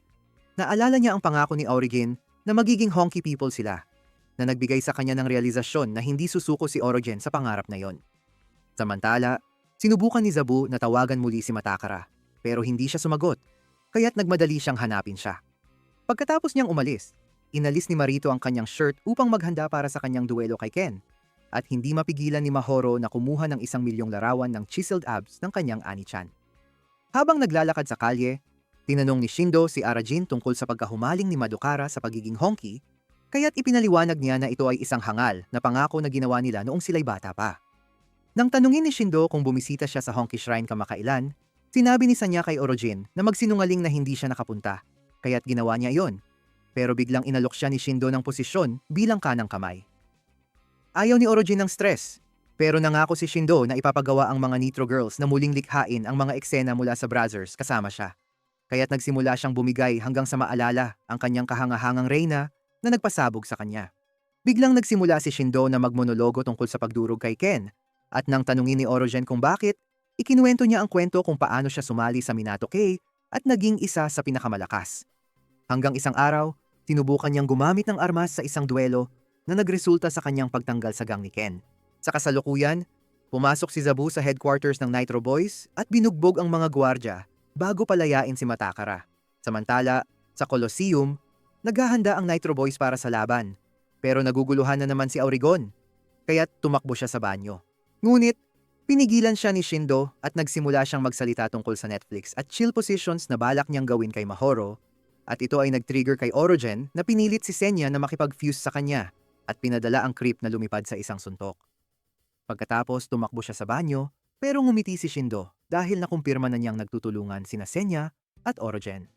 naalala niya ang pangako ni Aurigin na magiging honky people sila, na nagbigay sa kanya ng realisasyon na hindi susuko si Orogen sa pangarap na yon. Samantala, sinubukan ni Zabu na tawagan muli si Matakara, pero hindi siya sumagot, kaya't nagmadali siyang hanapin siya. Pagkatapos niyang umalis, inalis ni Marito ang kanyang shirt upang maghanda para sa kanyang duelo kay Ken, at hindi mapigilan ni Mahoro na kumuha ng 1,000,000 larawan ng chiseled abs ng kanyang Ani-chan. Habang naglalakad sa kalye, tinanong ni Shindo si Arajin tungkol sa pagkahumaling ni Madokara sa pagiging honky, kaya't ipinaliwanag niya na ito ay isang hangal na pangako na ginawa nila noong sila'y bata pa. Nang tanungin ni Shindo kung bumisita siya sa Honky Shrine kamakailan, sinabi ni Sanya kay Orojin na magsinungaling na hindi siya nakapunta, kaya't ginawa niya iyon. Pero biglang inalok siya ni Shindo ng posisyon bilang kanang kamay. Ayaw ni Orojin ng stress, pero nangako si Shindo na ipapagawa ang mga Nitro Girls na muling likhain ang mga eksena mula sa Brazzers kasama siya. Kaya't nagsimula siyang bumigay hanggang sa maalala ang kanyang kahangahangang reyna na nagpasabog sa kanya. Biglang nagsimula si Shindo na magmonologo tungkol sa pagdurog kay Ken, at nang tanungin ni Orogen kung bakit, ikinuwento niya ang kwento kung paano siya sumali sa Minato Kei at naging isa sa pinakamalakas. Hanggang isang araw, sinubukan niyang gumamit ng armas sa isang duelo na nagresulta sa kanyang pagtanggal sa gang ni Ken. Sa kasalukuyan, pumasok si Zabu sa headquarters ng Nitro Boys at binugbog ang mga gwardya bago palayain si Matakara. Samantala, sa Colosseum, naghahanda ang Nitro Boys para sa laban. Pero naguguluhan na naman si Aurigon, kaya't tumakbo siya sa banyo. Ngunit, pinigilan siya ni Shindo at nagsimula siyang magsalita tungkol sa Netflix at chill positions na balak niyang gawin kay Mahoro, at ito ay nag-trigger kay Orogen na pinilit si Senya na makipag-fuse sa kanya at pinadala ang creep na lumipad sa isang suntok. Pagkatapos tumakbo siya sa banyo, pero ngumiti si Shindo dahil nakumpirma na niyang nagtutulungan sina Senya at Orogen.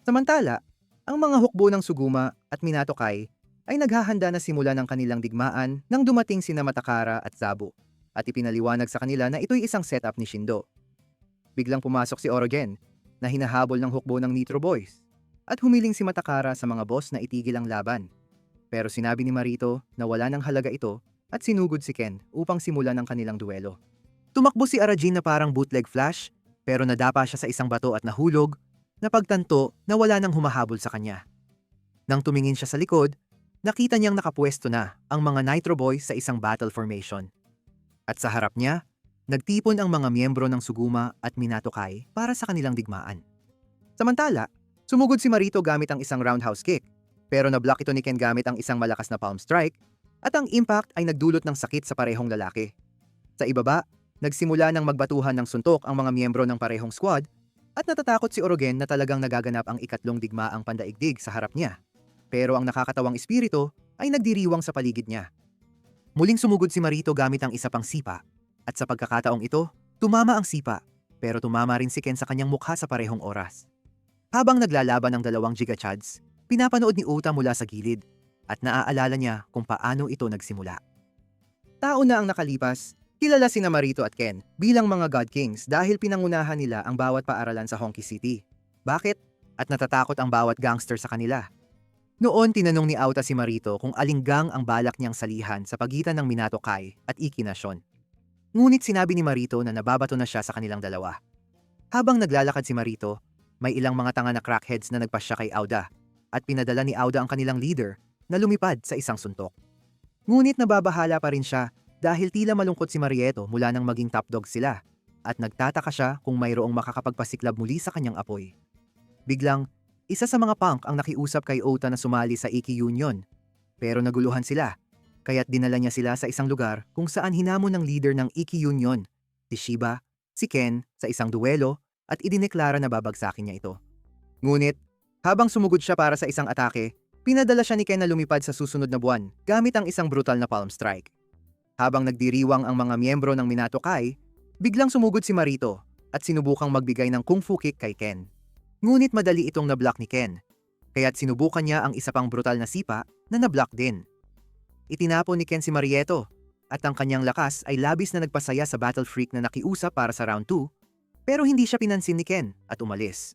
Samantala, ang mga hukbo ng Suguma at Minato Kai ay naghahanda na simula ng kanilang digmaan nang dumating sina Matakara at Zabu, at ipinaliwanag sa kanila na ito'y isang setup ni Shindo. Biglang pumasok si Orogen na hinahabol ng hukbo ng Nitro Boys, at humiling si Matakara sa mga boss na itigil ang laban. Pero sinabi ni Marito na wala ng halaga ito at sinugod si Ken upang simulan ang kanilang duelo. Tumakbo si Arajin na parang bootleg Flash, pero nadapa siya sa isang bato at nahulog, na pagtanto na wala nang humahabol sa kanya. Nang tumingin siya sa likod, nakita niyang nakapwesto na ang mga Nitro Boys sa isang battle formation. At sa harap niya, nagtipon ang mga miyembro ng Suguma at Minato Kai para sa kanilang digmaan. Samantala, sumugod si Marito gamit ang isang roundhouse kick, pero na-block ito ni Ken gamit ang isang malakas na palm strike, at ang impact ay nagdulot ng sakit sa parehong lalaki. Sa ibaba, nagsimula ng magbatuhan ng suntok ang mga miyembro ng parehong squad, at natatakot si Orogen na talagang nagaganap ang ikatlong digmaang pandaigdig sa harap niya. Pero ang nakakatawang espiritu ay nagdiriwang sa paligid niya. Muling sumugod si Marito gamit ang isa pang sipa, at sa pagkakataong ito, tumama ang sipa, pero tumama rin si Ken sa kanyang mukha sa parehong oras. Habang naglalaban ang dalawang Gigachads, pinapanood ni Uta mula sa gilid, at naaalala niya kung paano ito nagsimula. Taon na ang nakalipas, kilala sina Marito at Ken bilang mga God Kings dahil pinangunahan nila ang bawat paaralan sa Honky City. Bakit? At natatakot ang bawat gangster sa kanila. Noon tinanong ni Uta si Marito kung aling gang ang balak niyang salihan sa pagitan ng Minato Kai at Ikki Nation. Ngunit sinabi ni Marito na nababato na siya sa kanilang dalawa. Habang naglalakad si Marito, may ilang mga tanga na crackheads na nagpasya kay Auda, at pinadala ni Auda ang kanilang leader na lumipad sa isang suntok. Ngunit nababahala pa rin siya dahil tila malungkot si Marieto mula nang maging top dog sila, at nagtataka siya kung mayroong makakapagpasiklab muli sa kanyang apoy. Biglang, Isa sa mga punk ang nakiusap kay Ota na sumali sa Iki Union. Pero naguluhan sila, kaya't dinala niya sila sa isang lugar kung saan hinamon ng leader ng Iki Union, si Shiba, si Ken, sa isang duwelo at idineklara na babagsakin niya ito. Ngunit, habang sumugod siya para sa isang atake, pinadala siya ni Ken na lumipad sa susunod na buwan gamit ang isang brutal na palm strike. Habang nagdiriwang ang mga miyembro ng Minato Kai, biglang sumugod si Marito at sinubukang magbigay ng kung fu kick kay Ken. Ngunit madali itong nablock ni Ken, kaya't sinubukan niya ang isa pang brutal na sipa na nablock din. Itinapon ni Ken si Marieto at ang kanyang lakas ay labis na nagpasaya sa Battle Freak na nakiusap para sa round 2, pero hindi siya pinansin ni Ken at umalis.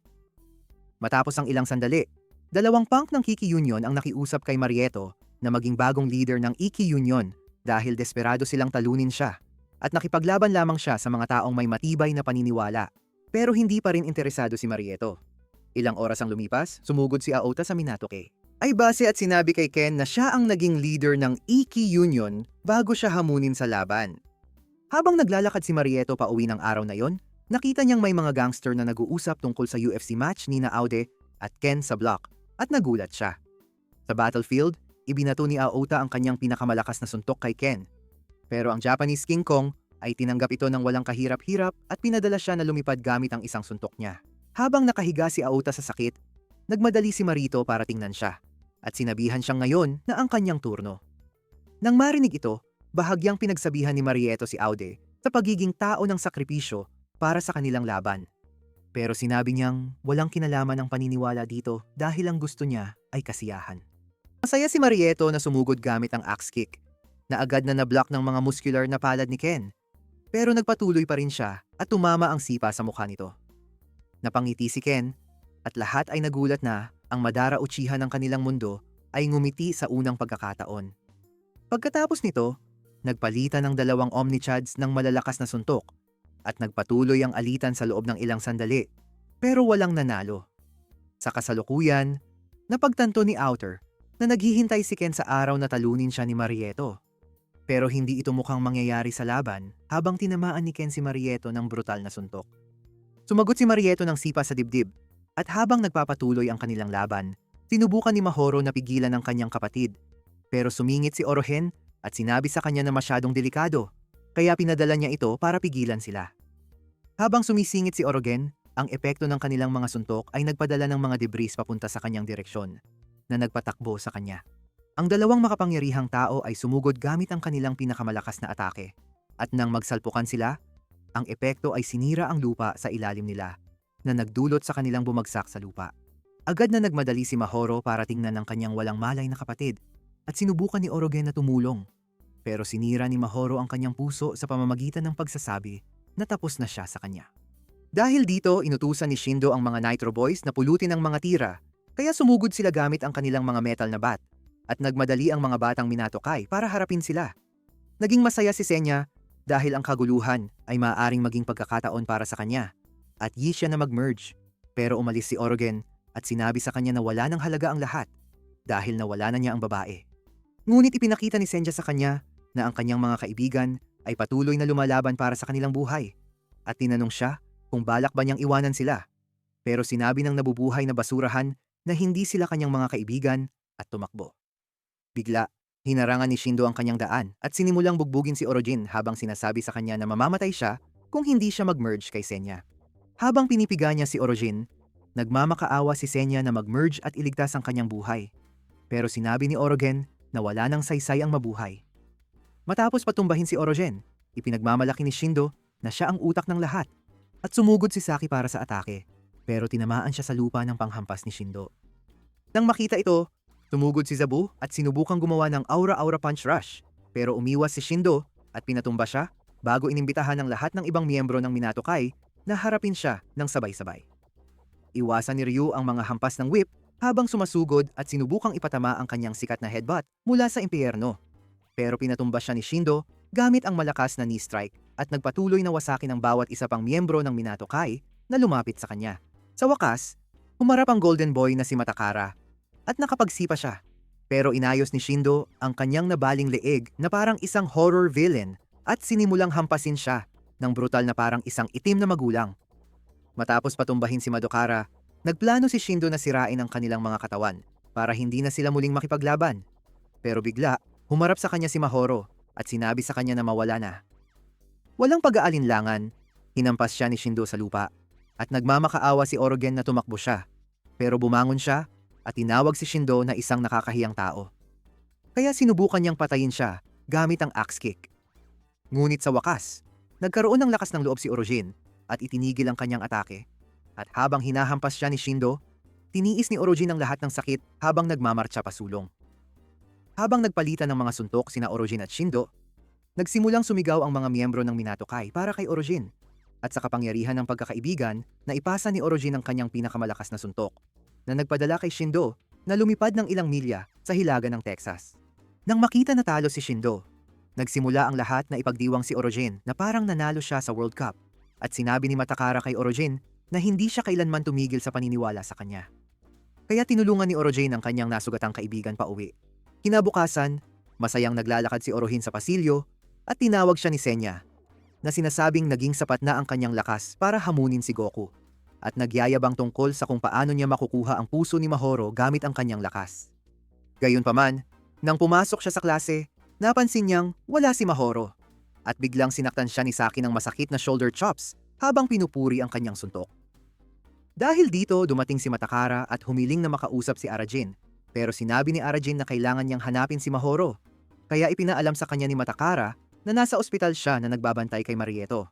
Matapos ang ilang sandali, dalawang punk ng Kiki Union ang nakiusap kay Marieto na maging bagong leader ng Iki Union dahil desperado silang talunin siya at nakipaglaban lamang siya sa mga taong may matibay na paniniwala. Pero hindi pa rin interesado si Marieto. Ilang oras ang lumipas, sumugod si Aota sa Minato-ke. Ay base at sinabi kay Ken na siya ang naging leader ng Iki Union bago siya hamunin sa laban. Habang naglalakad si Marieto pa uwi ng araw na yon, nakita niyang may mga gangster na nag-uusap tungkol sa UFC match ni Aude at Ken sa block at nagulat siya. Sa battlefield, ibinato ni Aota ang kanyang pinakamalakas na suntok kay Ken. Pero ang Japanese King Kong ay tinanggap ito ng walang kahirap-hirap at pinadala siya na lumipad gamit ang isang suntok niya. Habang nakahiga si Aota sa sakit, nagmadali si Marito para tingnan siya at sinabihan siyang ngayon na ang kanyang turno. Nang marinig ito, bahagyang pinagsabihan ni Marieto si Aude sa pagiging tao ng sakripisyo para sa kanilang laban. Pero sinabi niyang walang kinalaman ang paniniwala dito dahil ang gusto niya ay kasiyahan. Masaya si Marieto na sumugod gamit ang axe kick na agad na nablock ng mga muscular na palad ni Ken. Pero nagpatuloy pa rin siya at tumama ang sipa sa mukha nito. Napangiti si Ken at lahat ay nagulat na ang Madara Uchiha ng kanilang mundo ay ngumiti sa unang pagkakataon. Pagkatapos nito, nagpalitan ng dalawang Omnichads ng malalakas na suntok at nagpatuloy ang alitan sa loob ng ilang sandali pero walang nanalo. Sa kasalukuyan, napagtanto ni Outer na naghihintay si Ken sa araw na talunin siya ni Marieto. Pero hindi ito mukhang mangyayari sa laban habang tinamaan ni Ken si Marieto ng brutal na suntok. Sumagot si Marieto ng sipa sa dibdib at habang nagpapatuloy ang kanilang laban, sinubukan ni Mahoro na pigilan ang kanyang kapatid. Pero sumingit si Orogen at sinabi sa kanya na masyadong delikado, kaya pinadala niya ito para pigilan sila. Habang sumisingit si Orogen, ang epekto ng kanilang mga suntok ay nagpadala ng mga debris papunta sa kanyang direksyon, na nagpatakbo sa kanya. Ang dalawang makapangyarihang tao ay sumugod gamit ang kanilang pinakamalakas na atake. At nang magsalpukan sila, ang epekto ay sinira ang lupa sa ilalim nila, na nagdulot sa kanilang bumagsak sa lupa. Agad na nagmadali si Mahoro para tingnan ang kanyang walang malay na kapatid, at sinubukan ni Orogen na tumulong. Pero sinira ni Mahoro ang kanyang puso sa pamamagitan ng pagsasabi na tapos na siya sa kanya. Dahil dito, inutusan ni Shindo ang mga Nitro Boys na pulutin ang mga tira, kaya sumugod sila gamit ang kanilang mga metal na bat, at nagmadali ang mga batang Minato Kai para harapin sila. Naging masaya si Senya dahil ang kaguluhan ay maaaring maging pagkakataon para sa kanya, at yi siya na mag-merge. Pero umalis si Orogen at sinabi sa kanya na wala nang halaga ang lahat dahil nawala na niya ang babae. Ngunit ipinakita ni Senja sa kanya na ang kanyang mga kaibigan ay patuloy na lumalaban para sa kanilang buhay, at tinanong siya kung balak ba niyang iwanan sila. Pero sinabi ng nabubuhay na basurahan na hindi sila kanyang mga kaibigan at tumakbo. Bigla, hinarangan ni Shindo ang kanyang daan at sinimulang bugbugin si Orojin habang sinasabi sa kanya na mamamatay siya kung hindi siya mag-merge kay Senya. Habang pinipiga niya si Orojin, nagmamakaawa si Senya na mag-merge at iligtas ang kanyang buhay. Pero sinabi ni Orogen na wala nang saysay ang mabuhay. Matapos patumbahin si Orogen, ipinagmamalaki ni Shindo na siya ang utak ng lahat at sumugod si Saki para sa atake, pero tinamaan siya sa lupa ng panghampas ni Shindo. Nang makita ito, tumugod si Zabu at sinubukang gumawa ng aura-aura punch rush, pero umiwas si Shindo at pinatumba siya bago inimbitahan ng lahat ng ibang miyembro ng Minato Kai na harapin siya ng sabay-sabay. Iwasan ni Ryu ang mga hampas ng whip habang sumasugod at sinubukang ipatama ang kanyang sikat na headbutt mula sa impyerno. Pero pinatumba siya ni Shindo gamit ang malakas na knee strike at nagpatuloy na wasakin ang bawat isa pang miyembro ng Minato Kai na lumapit sa kanya. Sa wakas, humarap ang Golden Boy na si Matakara at nakapagsipa siya. Pero inayos ni Shindo ang kanyang nabaling leeg na parang isang horror villain at sinimulang hampasin siya ng brutal na parang isang itim na magulang. Matapos patumbahin si Madokara, Nagplano si Shindo na sirain ang kanilang mga katawan para hindi na sila muling makipaglaban. Pero bigla, humarap sa kanya si Mahoro at sinabi sa kanya na mawala na. Walang pag-aalinlangan, hinampas siya ni Shindo sa lupa at nagmamakaawa si Orogen na tumakbo siya. Pero bumangon siya at tinawag si Shindo na isang nakakahiyang tao. Kaya sinubukan niyang patayin siya gamit ang axe kick. Ngunit sa wakas, nagkaroon ng lakas ng loob si Orogen at itinigil ang kanyang atake. At habang hinahampas siya ni Shindo, tiniis ni Orogen ang lahat ng sakit habang nagmamarcha pasulong. Habang nagpalitan ng mga suntok sina Orogen at Shindo, nagsimulang sumigaw ang mga miyembro ng Minato Kai para kay Orogen. At sa kapangyarihan ng pagkakaibigan, naipasa ni Orogen ang kanyang pinakamalakas na suntok, na nagpadala kay Shindo na lumipad ng ilang milya sa hilaga ng Texas. Nang makita na talo si Shindo, nagsimula ang lahat na ipagdiwang si Orogen na parang nanalo siya sa World Cup at sinabi ni Matakara kay Orogen na hindi siya kailanman tumigil sa paniniwala sa kanya. Kaya tinulungan ni Orogen ang kanyang nasugatang kaibigan pauwi. Kinabukasan, masayang naglalakad si Orogen sa pasilyo at tinawag siya ni Senya na sinasabing naging sapat na ang kanyang lakas para hamunin si Goku at nagyayabang tungkol sa kung paano niya makukuha ang puso ni Mahoro gamit ang kanyang lakas. Gayunpaman, nang pumasok siya sa klase, napansin niyang wala si Mahoro at biglang sinaktan siya ni Saki ng masakit na shoulder chops habang pinupuri ang kanyang suntok. Dahil dito, dumating si Matakara at humiling na makausap si Arajin, pero sinabi ni Arajin na kailangan niyang hanapin si Mahoro, kaya ipinaalam sa kanya ni Matakara na nasa ospital siya na nagbabantay kay Marieto.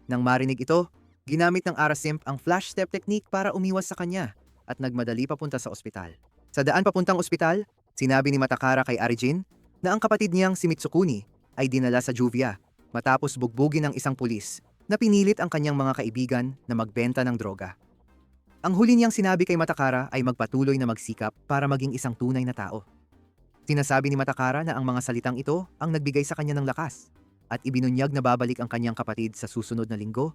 Nang marinig ito, ginamit ng Arasimp ang flash step technique para umiwas sa kanya at nagmadali papunta sa ospital. Sa daan papuntang ospital, sinabi ni Matakara kay Arajin na ang kapatid niyang si Mitsukuni ay dinala sa juvia matapos bugbugin ng isang pulis na pinilit ang kanyang mga kaibigan na magbenta ng droga. Ang huli niyang sinabi kay Matakara ay magpatuloy na magsikap para maging isang tunay na tao. Sinasabi ni Matakara na ang mga salitang ito ang nagbigay sa kanya ng lakas at ibinunyag na babalik ang kanyang kapatid sa susunod na linggo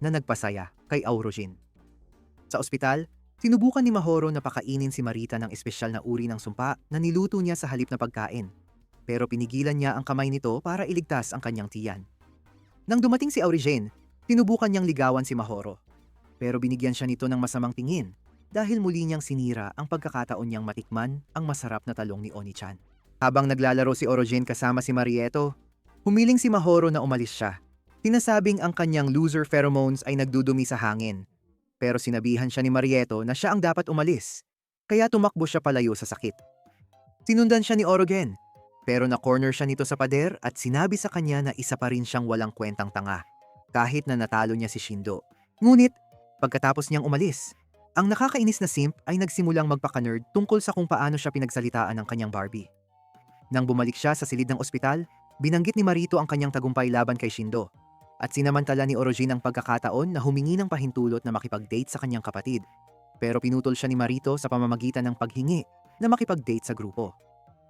na nagpasaya kay Aurojin. Sa ospital, sinubukan ni Mahoro na pakainin si Marita ng espesyal na uri ng sumpa na niluto niya sa halip na pagkain, pero pinigilan niya ang kamay nito para iligtas ang kanyang tiyan. Nang dumating si Aurojin, sinubukan niyang ligawan si Mahoro. Pero binigyan siya nito ng masamang tingin dahil muli niyang sinira ang pagkakataon niyang matikman ang masarap na talong ni Oni-chan. Habang naglalaro si Orogen kasama si Marieto, humiling si Mahoro na umalis siya. Sinasabing ang kanyang loser pheromones ay nagdudumi sa hangin. Pero sinabihan siya ni Marieto na siya ang dapat umalis, kaya tumakbo siya palayo sa sakit. Sinundan siya ni Orogen, pero na-corner siya nito sa pader at sinabi sa kanya na isa pa rin siyang walang kwentang tanga, kahit na natalo niya si Shindo. Ngunit, pagkatapos niyang umalis, ang nakakainis na simp ay nagsimulang magpaka-nerd tungkol sa kung paano siya pinagsalitaan ng kanyang Barbie. Nang bumalik siya sa silid ng ospital, binanggit ni Marito ang kanyang tagumpay laban kay Shindo at sinamantala ni Orogen ang pagkakataon na humingi ng pahintulot na makipag-date sa kanyang kapatid. Pero pinutol siya ni Marito sa pamamagitan ng paghingi na makipag-date sa grupo,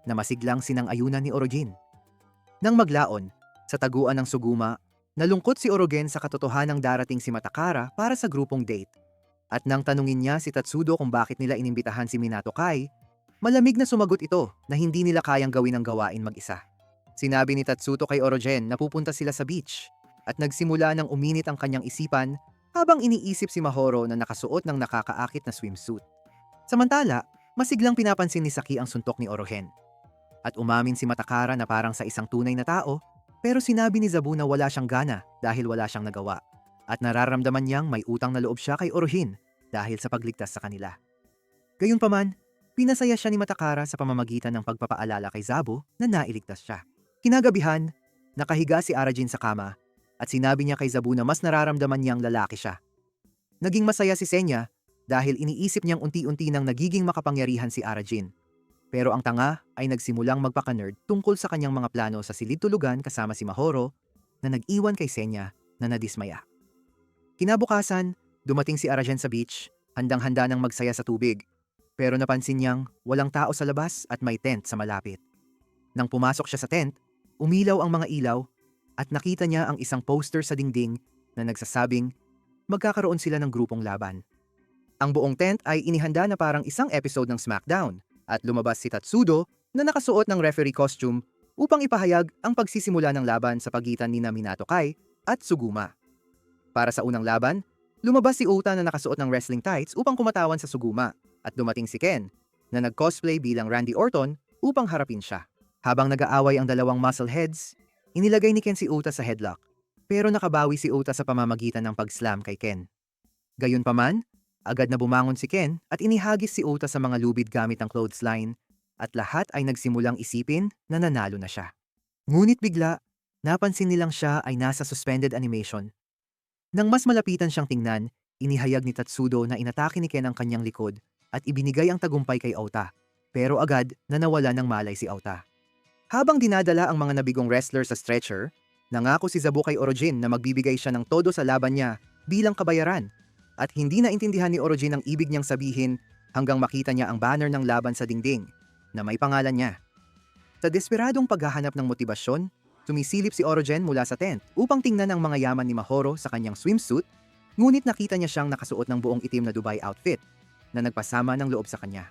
na masiglang sinang-ayunan ni Orogen. Nang maglaon, sa taguan ng Suguma, nalungkot si Orogen sa katotohanang darating si Matakara para sa grupong date. At nang tanungin niya si Tatsudo kung bakit nila inimbitahan si Minato Kai, malamig na sumagot ito na hindi nila kayang gawin ang gawain mag-isa. Sinabi ni Tatsudo kay Orogen na pupunta sila sa beach at nagsimula ng uminit ang kanyang isipan habang iniisip si Mahoro na nakasuot ng nakakaakit na swimsuit. Samantala, masiglang pinapansin ni Saki ang suntok ni Orogen. At umamin si Matakara na parang sa isang tunay na tao, pero sinabi ni Zabu na wala siyang gana dahil wala siyang nagawa. At nararamdaman niyang may utang na loob siya kay Orogen dahil sa pagligtas sa kanila. Gayunpaman, pinasaya siya ni Matakara sa pamamagitan ng pagpapaalala kay Zabu na nailigtas siya. Kinagabihan, nakahiga si Arajin sa kama at sinabi niya kay Zabu na mas nararamdaman niyang lalaki siya. Naging masaya si Senya dahil iniisip niyang unti-unti nang nagiging makapangyarihan si Arajin. Pero ang tanga ay nagsimulang magpaka-nerd tungkol sa kanyang mga plano sa silid tulugan kasama si Mahoro na nag-iwan kay Senya na nadismaya. Kinabukasan, dumating si Arajin sa beach, handang-handa nang magsaya sa tubig. Pero napansin niyang walang tao sa labas at may tent sa malapit. Nang pumasok siya sa tent, umilaw ang mga ilaw at nakita niya ang isang poster sa dingding na nagsasabing magkakaroon sila ng grupong laban. Ang buong tent ay inihanda na parang isang episode ng SmackDown. At lumabas si Tatsudo na nakasuot ng referee costume upang ipahayag ang pagsisimula ng laban sa pagitan ni Minato Kai at Suguma. Para sa unang laban, Lumabas si Ota na nakasuot ng wrestling tights upang kumatawan sa Suguma, at dumating si Ken, na nag-cosplay bilang Randy Orton upang harapin siya. Habang nag-aaway ang dalawang muscle heads, inilagay ni Ken si Ota sa headlock, pero nakabawi si Ota sa pamamagitan ng pag-slam kay Ken. Gayunpaman, agad na bumangon si Ken at inihagis si Ota sa mga lubid gamit ang clothesline, at lahat ay nagsimulang isipin na nanalo na siya. Ngunit bigla, napansin nilang siya ay nasa suspended animation. Nang mas malapitan siyang tingnan, inihayag ni Tatsudo na inatake ni Ken ang kanyang likod at ibinigay ang tagumpay kay Ota. Pero agad na nawala ng malay si Ota. Habang dinadala ang mga nabigong wrestler sa stretcher, nangako si Zabu kay Orojin na magbibigay siya ng todo sa laban niya bilang kabayaran. At hindi naintindihan ni Orojin ang ibig niyang sabihin hanggang makita niya ang banner ng laban sa dingding na may pangalan niya. Sa desperadong paghahanap ng motibasyon, sumisilip si Orogen mula sa tent upang tingnan ang mga yaman ni Mahoro sa kanyang swimsuit, ngunit nakita niya siyang nakasuot ng buong itim na Dubai outfit na nagpasama ng loob sa kanya.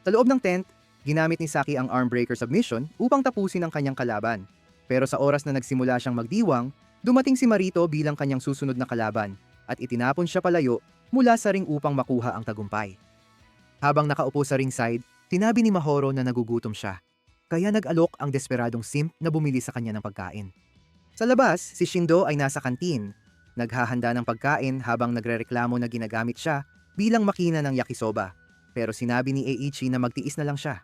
Sa loob ng tent, ginamit ni Saki ang armbreaker submission upang tapusin ang kanyang kalaban. Pero sa oras na nagsimula siyang magdiwang, dumating si Marito bilang kanyang susunod na kalaban at itinapon siya palayo mula sa ring upang makuha ang tagumpay. Habang nakaupo sa ringside, sinabi ni Mahoro na nagugutom siya. Kaya nag-alok ang desperadong simp na bumili sa kanya ng pagkain. Sa labas, si Shindo ay nasa kantin, naghahanda ng pagkain habang nagrereklamo na ginagamit siya bilang makina ng yakisoba. Pero sinabi ni Eiichi na magtiis na lang siya.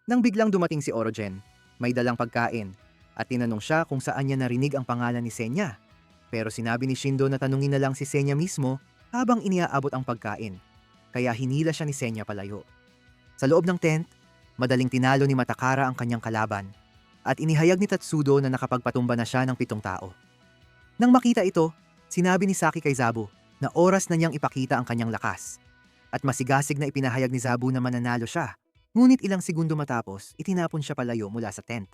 Nang biglang dumating si Orogen, may dalang pagkain, at tinanong siya kung saan niya narinig ang pangalan ni Senya. Pero sinabi ni Shindo na tanungin na lang si Senya mismo habang iniaabot ang pagkain. Kaya hinila siya ni Senya palayo. Sa loob ng tent, madaling tinalo ni Matakara ang kanyang kalaban at inihayag ni Tatsudo na nakapagpatumba na siya ng 7 tao. Nang makita ito, sinabi ni Saki kay Zabu na oras na niyang ipakita ang kanyang lakas at masigasig na ipinahayag ni Zabu na mananalo siya. Ngunit ilang segundo matapos, itinapon siya palayo mula sa tent.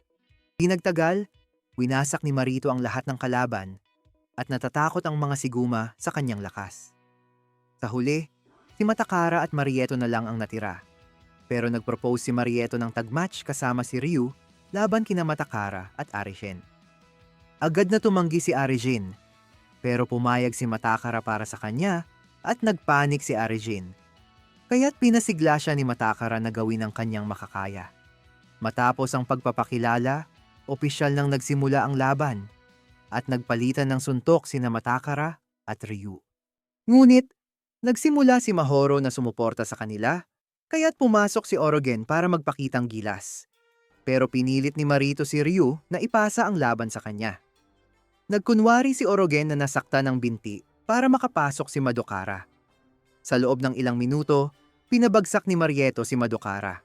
Pinagtagal, winasak ni Marito ang lahat ng kalaban at natatakot ang mga Siguma sa kanyang lakas. Sa huli, si Matakara at Marieto na lang ang natira. Pero nagpropose si Marieto ng tag-match kasama si Ryu laban kina Matakara at Arishin. Agad na tumanggi si Arishin, pero pumayag si Matakara para sa kanya at nagpanik si Arishin. Kaya't pinasigla siya ni Matakara na gawin ang kanyang makakaya. Matapos ang pagpapakilala, opisyal nang nagsimula ang laban at nagpalitan ng suntok sina Matakara at Ryu. Ngunit, nagsimula si Mahoro na sumuporta sa kanila. Kaya't pumasok si Orogen para magpakitang gilas. Pero pinilit ni Marito si Ryu na ipasa ang laban sa kanya. Nagkunwari si Orogen na nasaktan ng binti para makapasok si Madokara. Sa loob ng ilang minuto, pinabagsak ni Marieto si Madokara.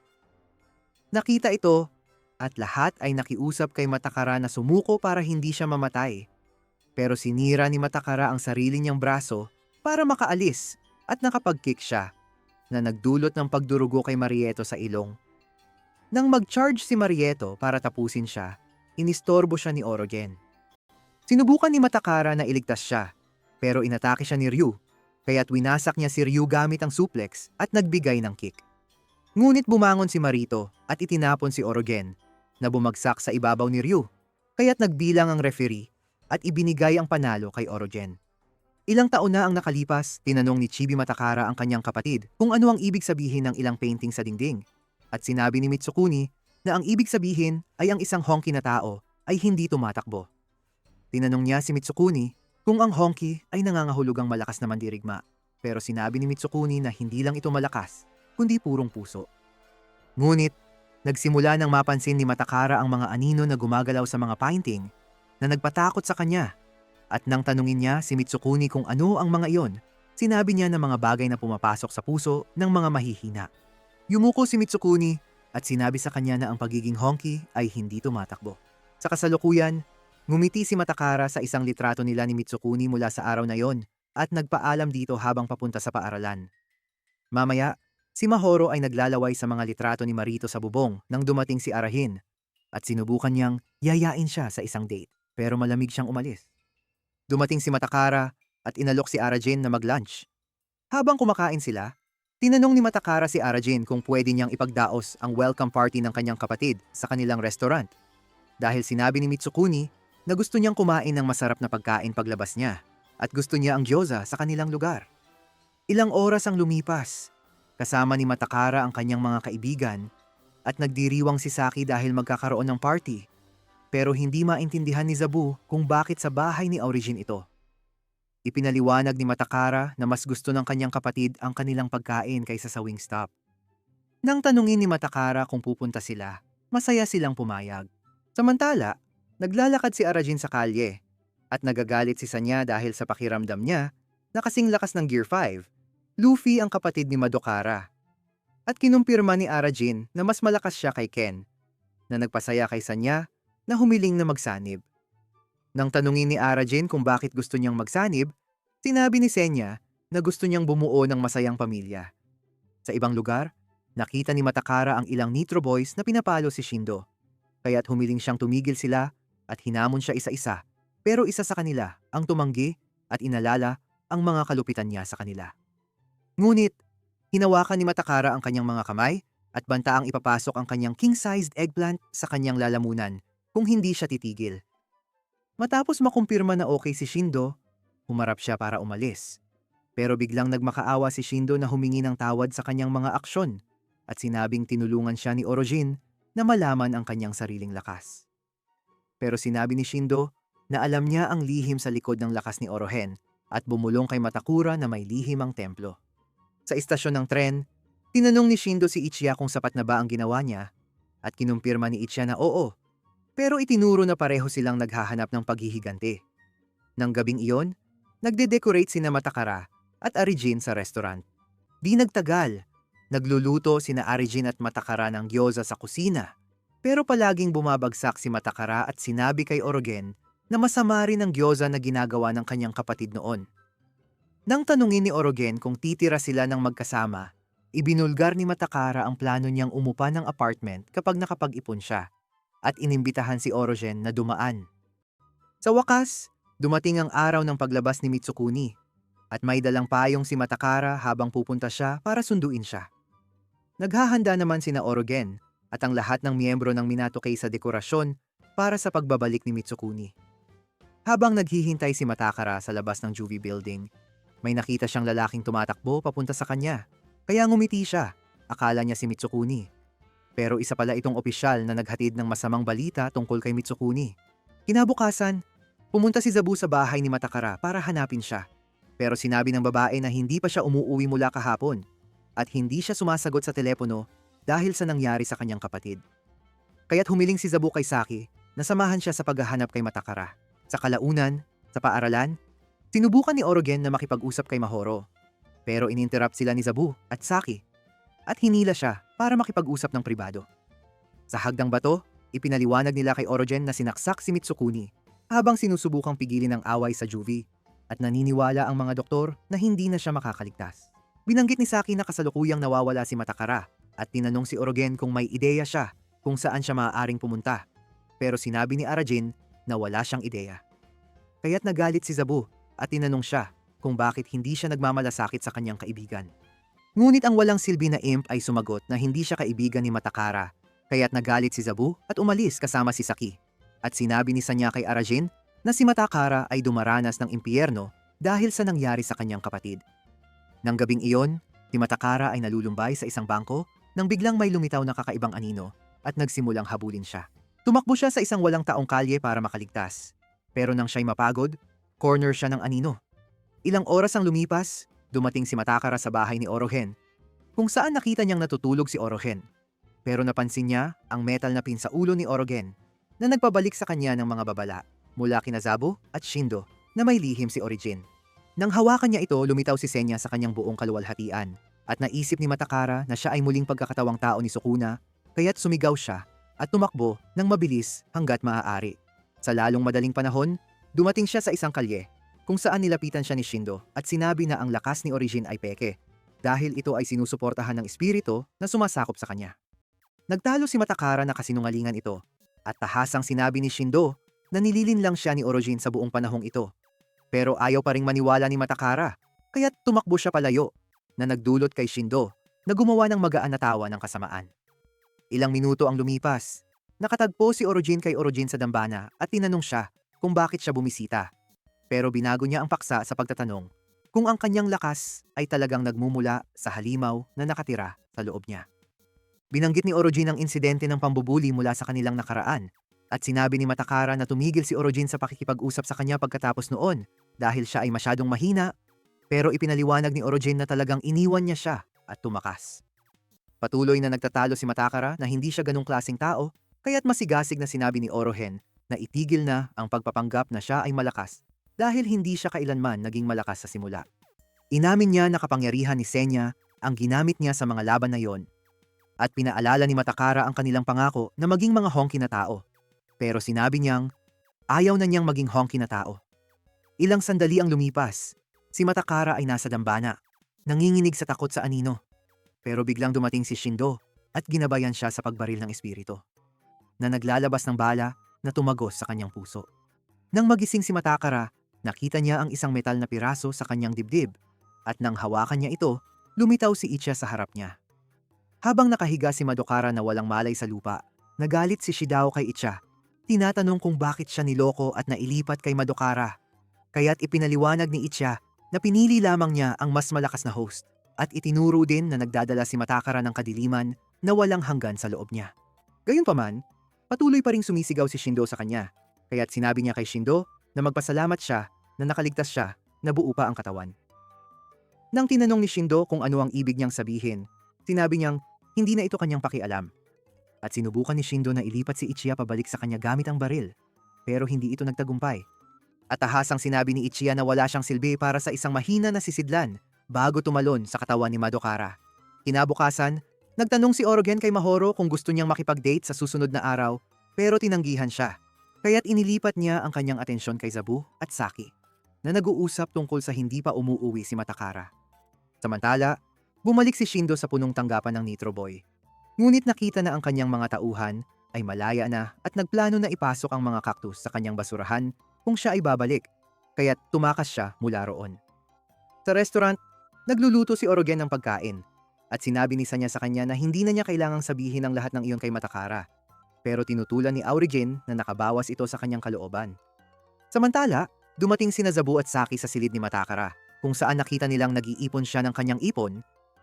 Nakita ito at lahat ay nakiusap kay Matakara na sumuko para hindi siya mamatay. Pero sinira ni Matakara ang sarili niyang braso para makaalis at nakapag-kick siya na nagdulot ng pagdurugo kay Marieto sa ilong. Nang mag-charge si Marieto para tapusin siya, inistorbo siya ni Orogen. Sinubukan ni Matakara na iligtas siya, pero inatake siya ni Ryu, kaya't winasak niya si Ryu gamit ang suplex at nagbigay ng kick. Ngunit bumangon si Marito at itinapon si Orogen, na bumagsak sa ibabaw ni Ryu, kaya't nagbilang ang referee at ibinigay ang panalo kay Orogen. Ilang taon na ang nakalipas, tinanong ni Chibi Matakara ang kanyang kapatid kung ano ang ibig sabihin ng ilang painting sa dingding. At sinabi ni Mitsukuni na ang ibig sabihin ay ang isang honky na tao ay hindi tumatakbo. Tinanong niya si Mitsukuni kung ang honky ay nangangahulugang malakas na mandirigma. Pero sinabi ni Mitsukuni na hindi lang ito malakas, kundi purong puso. Ngunit, nagsimula nang mapansin ni Matakara ang mga anino na gumagalaw sa mga painting na nagpatakot sa kanya. At nang tanungin niya si Mitsukuni kung ano ang mga iyon, sinabi niya na mga bagay na pumapasok sa puso ng mga mahihina. Yumuko si Mitsukuni at sinabi sa kanya na ang pagiging honky ay hindi tumatakbo. Sa kasalukuyan, ngumiti si Matakara sa isang litrato nila ni Mitsukuni mula sa araw na yon at nagpaalam dito habang papunta sa paaralan. Mamaya, si Mahoro ay naglalaway sa mga litrato ni Marito sa bubong nang dumating si Arahin at sinubukan niyang yayain siya sa isang date pero malamig siyang umalis. Dumating si Matakara at inalok si Arajin na mag-lunch. Habang kumakain sila, tinanong ni Matakara si Arajin kung pwede niyang ipagdaos ang welcome party ng kanyang kapatid sa kanilang restaurant. Dahil sinabi ni Mitsukuni na gusto niyang kumain ng masarap na pagkain paglabas niya. at gusto niya ang gyoza sa kanilang lugar. Ilang oras ang lumipas. Kasama ni Matakara ang kanyang mga kaibigan at nagdiriwang si Saki dahil magkakaroon ng party. Pero hindi maintindihan ni Zabu kung bakit sa bahay ni Origin ito. Ipinaliwanag ni Matakara na mas gusto ng kanyang kapatid ang kanilang pagkain kaysa sa Wingstop. Nang tanungin ni Matakara kung pupunta sila, masaya silang pumayag. Samantala, naglalakad si Arajin sa kalye at nagagalit si Sanya dahil sa pakiramdam niya na kasing lakas ng Gear 5, Luffy ang kapatid ni Madokara. At kinumpirma ni Arajin na mas malakas siya kay Ken, na nagpasaya kay Sanya na humiling na magsanib. Nang tanungin ni Arajin kung bakit gusto niyang magsanib, sinabi ni Senya na gusto niyang bumuo ng masayang pamilya. Sa ibang lugar, nakita ni Matakara ang ilang Nitro Boys na pinapalo si Shindo, kaya't humiling siyang tumigil sila at hinamon siya isa-isa, pero isa sa kanila ang tumanggi at inalala ang mga kalupitan niya sa kanila. Ngunit, hinawakan ni Matakara ang kanyang mga kamay at bantaang ipapasok ang kanyang king-sized eggplant sa kanyang lalamunan kung hindi siya titigil. Matapos makumpirma na okay si Shindo, humarap siya para umalis. Pero biglang nagmakaawa si Shindo na humingi ng tawad sa kanyang mga aksyon at sinabing tinulungan siya ni Orojin na malaman ang kanyang sariling lakas. Pero sinabi ni Shindo na alam niya ang lihim sa likod ng lakas ni Orohen at bumulong kay Matakura na may lihim ang templo. Sa istasyon ng tren, tinanong ni Shindo si Ichiya kung sapat na ba ang ginawa niya at kinumpirma ni Ichiya na oo, pero itinuro na pareho silang naghahanap ng paghihiganti. Nang gabing iyon, nagde-decorate sina Matakara at Arajin sa restaurant. Di nagtagal, nagluluto sina Arajin at Matakara ng gyoza sa kusina, pero palaging bumabagsak si Matakara at sinabi kay Orogen na masama rin ang gyoza na ginagawa ng kanyang kapatid noon. Nang tanungin ni Orogen kung titira sila ng magkasama, ibinulgar ni Matakara ang plano niyang umupa ng apartment kapag nakapag-ipon siya at inimbitahan si Orogen na dumaan. Sa wakas, dumating ang araw ng paglabas ni Mitsukuni at may dalang payong si Matakara habang pupunta siya para sunduin siya. Naghahanda naman sina Orogen at ang lahat ng miyembro ng Minato Kei sa dekorasyon para sa pagbabalik ni Mitsukuni. Habang naghihintay si Matakara sa labas ng Juvie Building, may nakita siyang lalaking tumatakbo papunta sa kanya, kaya ngumiti siya. Akala niya si Mitsukuni. Pero isa pala itong opisyal na naghatid ng masamang balita tungkol kay Mitsukuni. Kinabukasan, pumunta si Zabu sa bahay ni Matakara para hanapin siya. Pero sinabi ng babae na hindi pa siya umuuwi mula kahapon at hindi siya sumasagot sa telepono dahil sa nangyari sa kanyang kapatid. Kaya't humiling si Zabu kay Saki na samahan siya sa paghahanap kay Matakara. Sa kalaunan, sa paaralan, sinubukan ni Orogen na makipag-usap kay Mahoro. Pero ininterrupt sila ni Zabu at Saki at hinila siya para makipag-usap ng pribado. Sa hagdang bato, ipinaliwanag nila kay Orogen na sinaksak si Mitsukuni habang sinusubukang pigilin ang away sa Juvie at naniniwala ang mga doktor na hindi na siya makakaligtas. Binanggit ni Saki na kasalukuyang nawawala si Matakara at tinanong si Orogen kung may ideya siya kung saan siya maaaring pumunta. Pero sinabi ni Arajin na wala siyang ideya. Kaya't nagalit si Zabu at tinanong siya kung bakit hindi siya nagmamalasakit sa kanyang kaibigan. Ngunit ang walang silbi na imp ay sumagot na hindi siya kaibigan ni Matakara, kaya't nagalit si Zabu at umalis kasama si Saki. At sinabi ni Sanya kay Arajin na si Matakara ay dumaranas ng impyerno dahil sa nangyari sa kanyang kapatid. Nang gabing iyon, si Matakara ay nalulumbay sa isang bangko nang biglang may lumitaw na kakaibang anino at nagsimulang habulin siya. Tumakbo siya sa isang walang taong kalye para makaligtas. Pero nang siya'y mapagod, corner siya ng anino. Ilang oras ang lumipas, dumating si Matakara sa bahay ni Orogen, kung saan nakita niyang natutulog si Orogen. Pero napansin niya ang metal na pin sa ulo ni Orogen na nagpabalik sa kanya ng mga babala mula kina Zabu at Shindo na may lihim si Origin. Nang hawakan niya ito, lumitaw si Senya sa kanyang buong kaluwalhatian at naisip ni Matakara na siya ay muling pagkakatawang tao ni Sukuna, kaya't sumigaw siya at tumakbo ng mabilis hanggat maaari. Sa lalong madaling panahon, dumating siya sa isang kalye kung saan nilapitan siya ni Shindo at sinabi na ang lakas ni Origin ay peke dahil ito ay sinusuportahan ng espiritu na sumasakop sa kanya. Nagtalo si Matakara na kasinungalingan ito at tahasang sinabi ni Shindo na nililin lang siya ni Origin sa buong panahong ito. Pero ayaw pa ring maniwala ni Matakara, kaya't tumakbo siya palayo na nagdulot kay Shindo na gumawa ng magaan na tawa ng kasamaan. Ilang minuto ang lumipas. Nakatagpo si Origin kay Origin sa dambana at tinanong siya kung bakit siya bumisita. Pero binago niya ang paksa sa pagtatanong kung ang kanyang lakas ay talagang nagmumula sa halimaw na nakatira sa loob niya. Binanggit ni Orojin ang insidente ng pambubuli mula sa kanilang nakaraan at sinabi ni Matakara na tumigil si Orojin sa pakikipag-usap sa kanya pagkatapos noon dahil siya ay masyadong mahina, pero ipinaliwanag ni Orojin na talagang iniwan niya siya at tumakas. Patuloy na nagtatalo si Matakara na hindi siya ganong klaseng tao, kaya't masigasig na sinabi ni Orohen na itigil na ang pagpapanggap na siya ay malakas dahil hindi siya kailanman naging malakas sa simula. Inamin niya na kapangyarihan ni Senya ang ginamit niya sa mga laban na yon at pinaalala ni Matakara ang kanilang pangako na maging mga honky na tao. Pero sinabi niyang ayaw na niyang maging honky na tao. Ilang sandali ang lumipas. Si Matakara ay nasa dambana, nanginginig sa takot sa anino. Pero biglang dumating si Shindo at ginabayan siya sa pagbaril ng espiritu na naglalabas ng bala na tumagos sa kanyang puso. Nang magising si Matakara, nakita niya ang isang metal na piraso sa kanyang dibdib at nang hawakan niya ito, lumitaw si Ichiya sa harap niya. Habang nakahiga si Madokara na walang malay sa lupa, nagalit si Shidao kay Ichiya. Tinatanong kung bakit siya niloko at nailipat kay Madokara. Kaya't ipinaliwanag ni Ichiya na pinili lamang niya ang mas malakas na host at itinuro din na nagdadala si Matakara ng kadiliman na walang hanggan sa loob niya. Gayunpaman, patuloy pa ring sumisigaw si Shindo sa kanya, kaya't sinabi niya kay Shindo na magpasalamat siya na nakaligtas siya na buo pa ang katawan. Nang tinanong ni Shindo kung ano ang ibig niyang sabihin, sinabi niyang hindi na ito kanyang pakialam. At sinubukan ni Shindo na ilipat si Ichiya pabalik sa kanya gamit ang baril, pero hindi ito nagtagumpay. At ahasang sinabi ni Ichiya na wala siyang silbi para sa isang mahina na sisidlan bago tumalon sa katawan ni Madokara. Kinabukasan, nagtanong si Orogen kay Mahoro kung gusto niyang makipag-date sa susunod na araw, pero tinanggihan siya. Kaya't inilipat niya ang kanyang atensyon kay Zabu at Saki, na nag-uusap tungkol sa hindi pa umuuwi si Matakara. Samantala, bumalik si Shindo sa punong tanggapan ng Nitro Boy. Ngunit nakita na ang kanyang mga tauhan ay malaya na at nagplano na ipasok ang mga cactus sa kanyang basurahan kung siya ay babalik, kaya't tumakas siya mula roon. Sa restaurant, nagluluto si Orogen ng pagkain at sinabi ni Sanya sa kanya na hindi na niya kailangang sabihin ang lahat ng iyon kay Matakara, pero tinutulan ni Aurigin na nakabawas ito sa kanyang kalooban. Samantala, dumating sina Zabu at Saki sa silid ni Matakara kung saan nakita nilang nag-iipon siya ng kanyang ipon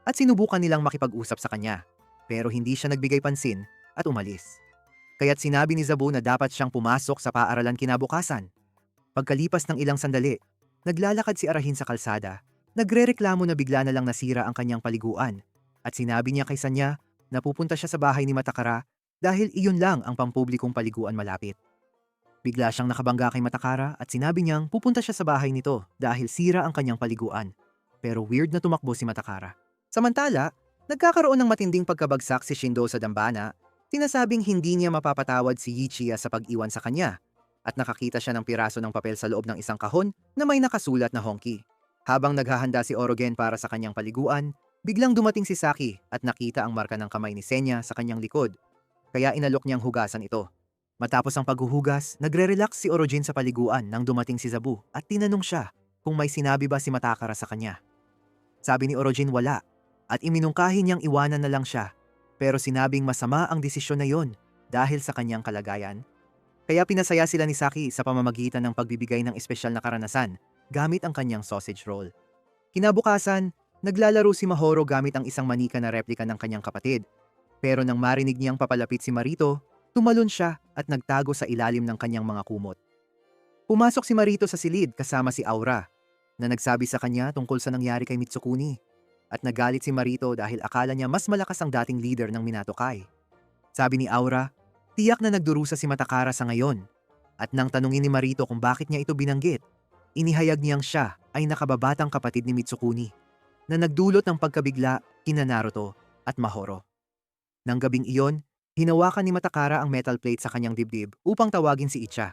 at sinubukan nilang makipag-usap sa kanya. Pero hindi siya nagbigay pansin at umalis. Kaya't sinabi ni Zabu na dapat siyang pumasok sa paaralan kinabukasan. Pagkalipas ng ilang sandali, naglalakad si Arahin sa kalsada, nagrereklamo na bigla na lang nasira ang kanyang paliguan at sinabi niya kay Sanya na pupunta siya sa bahay ni Matakara dahil iyon lang ang pampublikong paliguan malapit. Bigla siyang nakabangga kay Matakara at sinabi niyang pupunta siya sa bahay nito dahil sira ang kanyang paliguan. Pero weird na tumakbo si Matakara. Samantala, nagkakaroon ng matinding pagkabagsak si Shindo sa dambana, sinasabing hindi niya mapapatawad si Ichiya sa pag-iwan sa kanya, at nakakita siya ng piraso ng papel sa loob ng isang kahon na may nakasulat na honky. Habang naghahanda si Orogen para sa kanyang paliguan, biglang dumating si Saki at nakita ang marka ng kamay ni Senya sa kanyang likod, kaya inalok niyang hugasan ito. Matapos ang paghuhugas, nagre-relax si Orojin sa paliguan nang dumating si Zabu at tinanong siya kung may sinabi ba si Matakara sa kanya. Sabi ni Orojin wala, at iminungkahi niyang iwanan na lang siya, pero sinabing masama ang desisyon na yon dahil sa kanyang kalagayan. Kaya pinasaya sila ni Saki sa pamamagitan ng pagbibigay ng espesyal na karanasan gamit ang kanyang sausage roll. Kinabukasan, naglalaro si Mahoro gamit ang isang manika na replika ng kanyang kapatid, pero nang marinig niyang papalapit si Marito, tumalon siya at nagtago sa ilalim ng kanyang mga kumot. Pumasok si Marito sa silid kasama si Aura, na nagsabi sa kanya tungkol sa nangyari kay Mitsukuni. At nagalit si Marito dahil akala niya mas malakas ang dating leader ng Minato Kai. Sabi ni Aura, tiyak na nagdurusa si Matakara sa ngayon. At nang tanungin ni Marito kung bakit niya ito binanggit, inihayag niyang siya ay nakababatang kapatid ni Mitsukuni na nagdulot ng pagkabigla kina Naruto at Mahoro. Nang gabing iyon, hinawakan ni Matakara ang metal plate sa kanyang dibdib upang tawagin si Ichiya.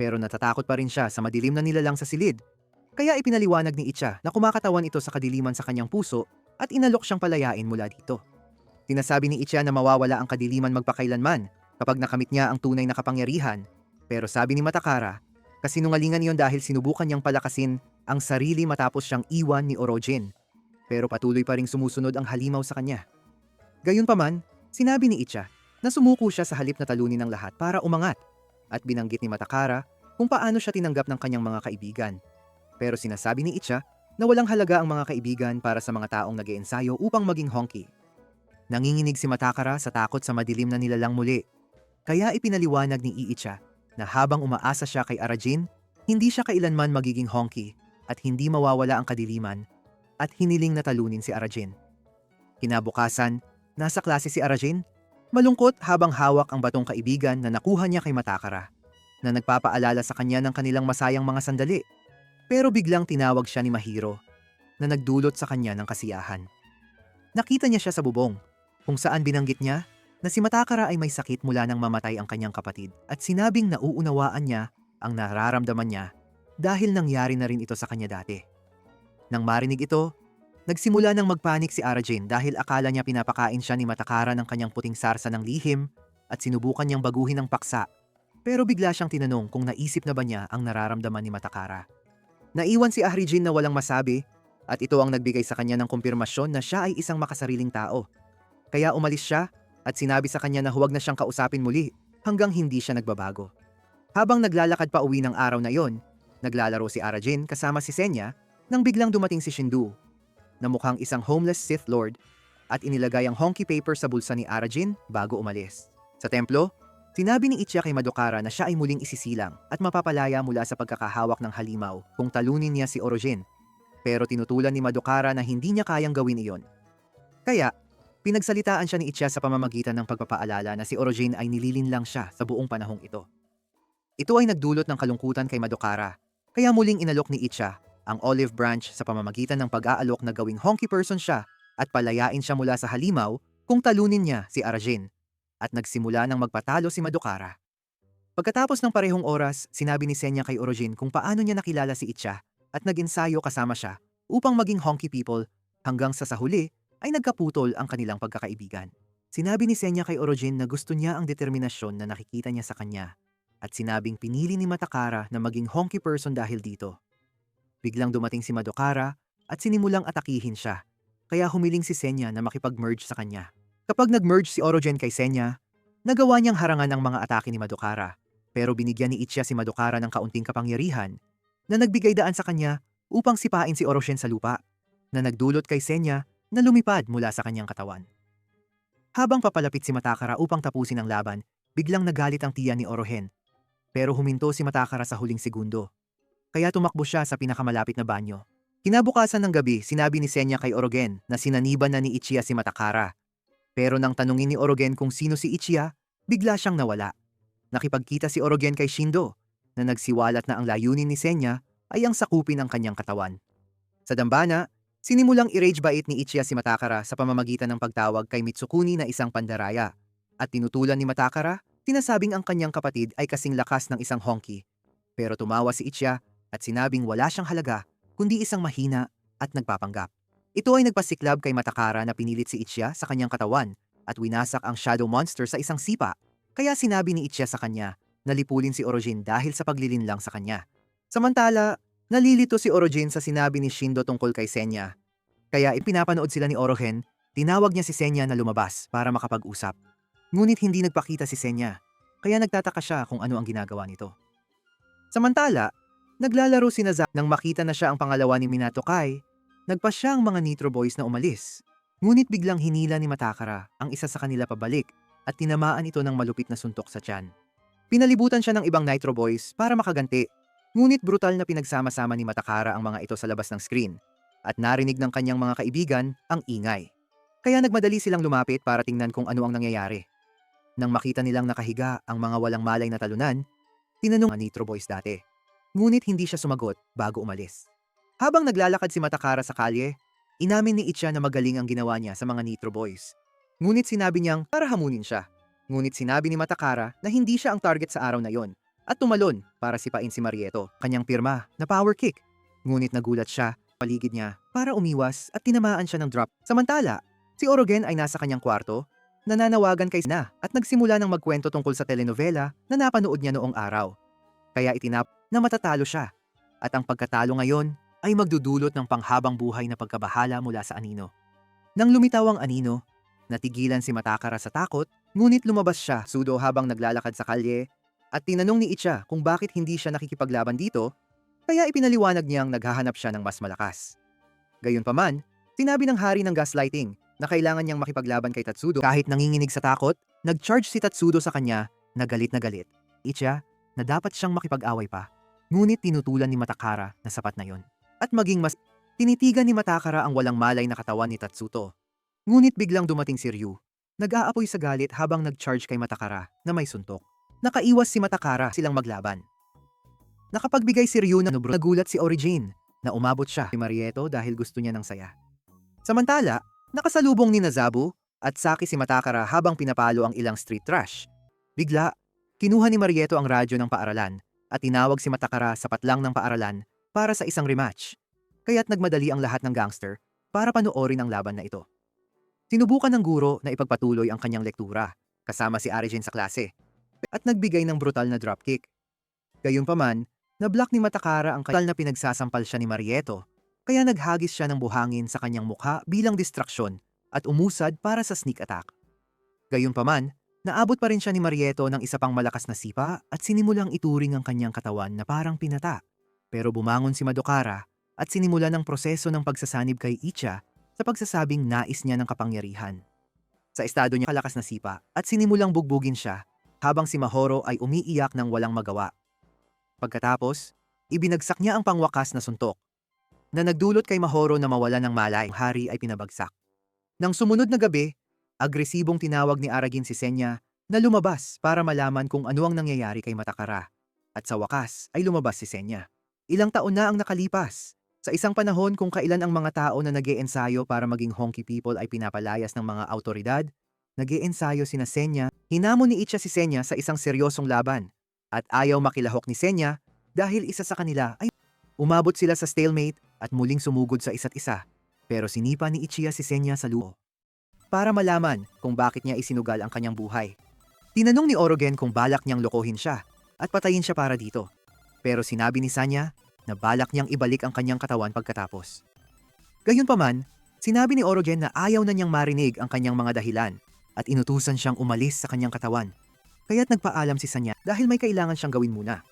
Pero natatakot pa rin siya sa madilim na nilalang sa silid. Kaya ipinaliwanag ni Ichiya na kumakatawan ito sa kadiliman sa kanyang puso at inalok siyang palayain mula dito. Sinasabi ni Ichiya na mawawala ang kadiliman magpakailanman kapag nakamit niya ang tunay na kapangyarihan, pero sabi ni Matakara, kasinungalingan iyon dahil sinubukan niyang palakasin ang sarili matapos siyang iwan ni Orojin, pero patuloy pa ring sumusunod ang halimaw sa kanya. Gayunpaman, sinabi ni Ichiya na sumuko siya sa halip na talunin ng lahat para umangat at binanggit ni Matakara kung paano siya tinanggap ng kanyang mga kaibigan Pero sinasabi ni Icha na walang halaga ang mga kaibigan para sa mga taong nag-iensayo upang maging honky. Nanginginig si Matakara sa takot sa madilim na nilalang muli. Kaya ipinaliwanag ni Iicha na habang umaasa siya kay Arajin, hindi siya kailanman magiging honky at hindi mawawala ang kadiliman at hiniling na talunin si Arajin. Kinabukasan, nasa klase si Arajin, malungkot habang hawak ang batong kaibigan na nakuha niya kay Matakara, na nagpapaalala sa kanya ng kanilang masayang mga sandali. Pero biglang tinawag siya ni Mahiro, na nagdulot sa kanya ng kasiyahan. Nakita niya siya sa bubong, kung saan binanggit niya na si Matakara ay may sakit mula nang mamatay ang kanyang kapatid at sinabing nauunawaan niya ang nararamdaman niya dahil nangyari na rin ito sa kanya dati. Nang marinig ito, nagsimula nang magpanik si Arajin dahil akala niya pinapakain siya ni Matakara ng kanyang puting sarsa ng lihim at sinubukan niyang baguhin ang paksa. Pero bigla siyang tinanong kung naisip na ba niya ang nararamdaman ni Matakara. Naiwan si Arajin na walang masabi at ito ang nagbigay sa kanya ng kumpirmasyon na siya ay isang makasariling tao. Kaya umalis siya at sinabi sa kanya na huwag na siyang kausapin muli hanggang hindi siya nagbabago. Habang naglalakad pa uwi ng araw na yon, naglalaro si Arajin kasama si Senya nang biglang dumating si Shindu, na mukhang isang homeless Sith Lord at inilagay ang honky paper sa bulsa ni Arajin bago umalis. Sa templo, sinabi ni Ichiya kay Madokara na siya ay muling isisilang at mapapalaya mula sa pagkakahawak ng halimaw kung talunin niya si Orojin. Pero tinutulan ni Madokara na hindi niya kayang gawin iyon. Kaya, pinagsalitaan siya ni Ichiya sa pamamagitan ng pagpapaalala na si Orojin ay nililinlang siya sa buong panahong ito. Ito ay nagdulot ng kalungkutan kay Madokara, kaya muling inalok ni Ichiya ang olive branch sa pamamagitan ng pag-aalok na gawing honky person siya at palayain siya mula sa halimaw kung talunin niya si Arajin. At nagsimula ng magpatalo si Madokara. Pagkatapos ng parehong oras, sinabi ni Senya kay Orojin kung paano niya nakilala si Ichiya at nag-ensayo kasama siya upang maging honky people hanggang sa huli ay nagkaputol ang kanilang pagkakaibigan. Sinabi ni Senya kay Orojin na gusto niya ang determinasyon na nakikita niya sa kanya at sinabing pinili ni Matakara na maging honky person dahil dito. Biglang dumating si Madokara at sinimulang atakihin siya, kaya humiling si Senya na makipag-merge sa kanya. Kapag nag-merge si Orojin kay Senya, nagawa niyang harangan ang mga atake ni Madokara, pero binigyan ni Ichiya si Madokara ng kaunting kapangyarihan na nagbigay daan sa kanya upang sipain si Orojin sa lupa, na nagdulot kay Senya na lumipad mula sa kanyang katawan. Habang papalapit si Matakara upang tapusin ang laban, biglang nagalit ang tiyan ni Orohen. Pero huminto si Matakara sa huling segundo. Kaya tumakbo siya sa pinakamalapit na banyo. Kinabukasan ng gabi, sinabi ni Senya kay Orogen na sinaniban na ni Ichiya si Matakara. Pero nang tanungin ni Orogen kung sino si Ichiya, bigla siyang nawala. Nakipagkita si Orogen kay Shindo, na nagsiwalat na ang layunin ni Senya ay ang sakupin ang kanyang katawan. Sa dambana, sinimulang i-rage bait ni Ichiya si Matakara sa pamamagitan ng pagtawag kay Mitsukuni na isang pandaraya. At tinutulan ni Matakara, sinasabing ang kanyang kapatid ay kasing lakas ng isang honky. Pero tumawa si Ichiya at sinabing wala siyang halaga, kundi isang mahina at nagpapanggap. Ito ay nagpasiklab kay Matakara na pinilit si Ichiya sa kanyang katawan at winasak ang shadow monster sa isang sipa. Kaya sinabi ni Ichiya sa kanya na lipulin si Orojin dahil sa paglilinlang sa kanya. Samantala, nalilito si Orojin sa sinabi ni Shindo tungkol kay Senya. Kaya ipinapanood sila ni Orohen, tinawag niya si Senya na lumabas para makapag-usap. Ngunit hindi nagpakita si Senya, kaya nagtataka siya kung ano ang ginagawa nito. Samantala, naglalaro si Zack nang makita na siya ang pangalawa ni Minato Kai. Nagpasya ang mga Nitro Boys na umalis. Ngunit biglang hinila ni Matakara ang isa sa kanila pabalik at tinamaan ito ng malupit na suntok sa tiyan. Pinalibutan siya ng ibang Nitro Boys para makaganti. Ngunit brutal na pinagsama-sama ni Matakara ang mga ito sa labas ng screen at narinig ng kanyang mga kaibigan ang ingay. Kaya nagmadali silang lumapit para tingnan kung ano ang nangyayari. Nang makita nilang nakahiga ang mga walang malay na talunan, tinanong ang Nitro Boys dati. Ngunit hindi siya sumagot bago umalis. Habang naglalakad si Matakara sa kalye, inamin ni Ichiya na magaling ang ginawa niya sa mga Nitro Boys. Ngunit sinabi niyang para hamunin siya. Ngunit sinabi ni Matakara na hindi siya ang target sa araw na yon at tumalon para sipain si Marieto, kanyang pirma na power kick. Ngunit nagulat siya, paligid niya para umiwas at tinamaan siya ng drop. Samantala, si Orogen ay nasa kanyang kwarto, nananawagan kay Sena at nagsimula ng magkwento tungkol sa telenovela na napanood niya noong araw. Kaya itinap na matatalo siya at ang pagkatalo ngayon ay magdudulot ng panghabang buhay na pagkabahala mula sa anino. Nang lumitaw ang anino, natigilan si Matakara sa takot, ngunit lumabas siya sudo habang naglalakad sa kalye at tinanong ni Ichiya kung bakit hindi siya nakikipaglaban dito Kaya ipinaliwanag niyang naghahanap siya ng mas malakas. Gayunpaman, sinabi ng hari ng gaslighting na kailangan niyang makipaglaban kay Tatsudo kahit nanginginig sa takot, nag-charge si Tatsudo sa kanya na galit na galit. Ichiya, na dapat siyang makipag-away pa. Ngunit tinutulan ni Matakara na sapat na yon. At maging mas tinitigan ni Matakara ang walang malay na katawan ni Tatsuto. Ngunit biglang dumating si Ryu. Nag-aapoy sa galit habang nag-charge kay Matakara na may suntok. Nakaiwas si Matakara silang maglaban. Nakapagbigay si Ryu ng nubro. Nagulat si Origin na umabot siya si Marieto dahil gusto niya ng saya. Samantala, nakasalubong ni Nazabu at Saki si Matakara habang pinapalo ang ilang street trash. Bigla, kinuha ni Marieto ang radyo ng paaralan at tinawag si Matakara sa patlang ng paaralan para sa isang rematch. Kaya't nagmadali ang lahat ng gangster para panoorin ang laban na ito. Sinubukan ng guro na ipagpatuloy ang kanyang lektura kasama si Origin sa klase at nagbigay ng brutal na dropkick. Gayunpaman, na-block ni Matakara ang katal na pinagsasampal siya ni Marieto, kaya naghagis siya ng buhangin sa kanyang mukha bilang distraksyon at umusad para sa sneak attack. Gayunpaman, naabot pa rin siya ni Marieto ng isa pang malakas na sipa at sinimulang ituring ang kanyang katawan na parang pinata. Pero bumangon si Madokara at sinimulan ang proseso ng pagsasanib kay Ichiya sa pagsasabing nais niya ng kapangyarihan. Sa estado niya kalakas na sipa at sinimulang bugbugin siya habang si Mahoro ay umiiyak ng walang magawa. Pagkatapos, ibinagsak niya ang pangwakas na suntok na nagdulot kay Mahoro na mawala ng malay. Ang hari ay pinabagsak. Nang sumunod na gabi, agresibong tinawag ni Aragin si Senya na lumabas para malaman kung ano ang nangyayari kay Matakara. At sa wakas ay lumabas si Senya. Ilang taon na ang nakalipas. Sa isang panahon kung kailan ang mga tao na nag-iensayo para maging honky people ay pinapalayas ng mga autoridad, nag-iensayo sina Senya. Hinamon ni Ichiya si Senya sa isang seryosong laban. At ayaw makilahok ni Senya dahil isa sa kanila ay umabot sila sa stalemate at muling sumugod sa isa't isa. Pero sinipa ni Ichiya si Senya sa luo para malaman kung bakit niya isinugal ang kanyang buhay. Tinanong ni Orogen kung balak niyang lokohin siya at patayin siya para dito. Pero sinabi ni Sanya na balak niyang ibalik ang kanyang katawan pagkatapos. Gayunpaman, sinabi ni Orogen na ayaw na niyang marinig ang kanyang mga dahilan at inutusan siyang umalis sa kanyang katawan. Kaya't nagpaalam si Sanya dahil may kailangan siyang gawin muna.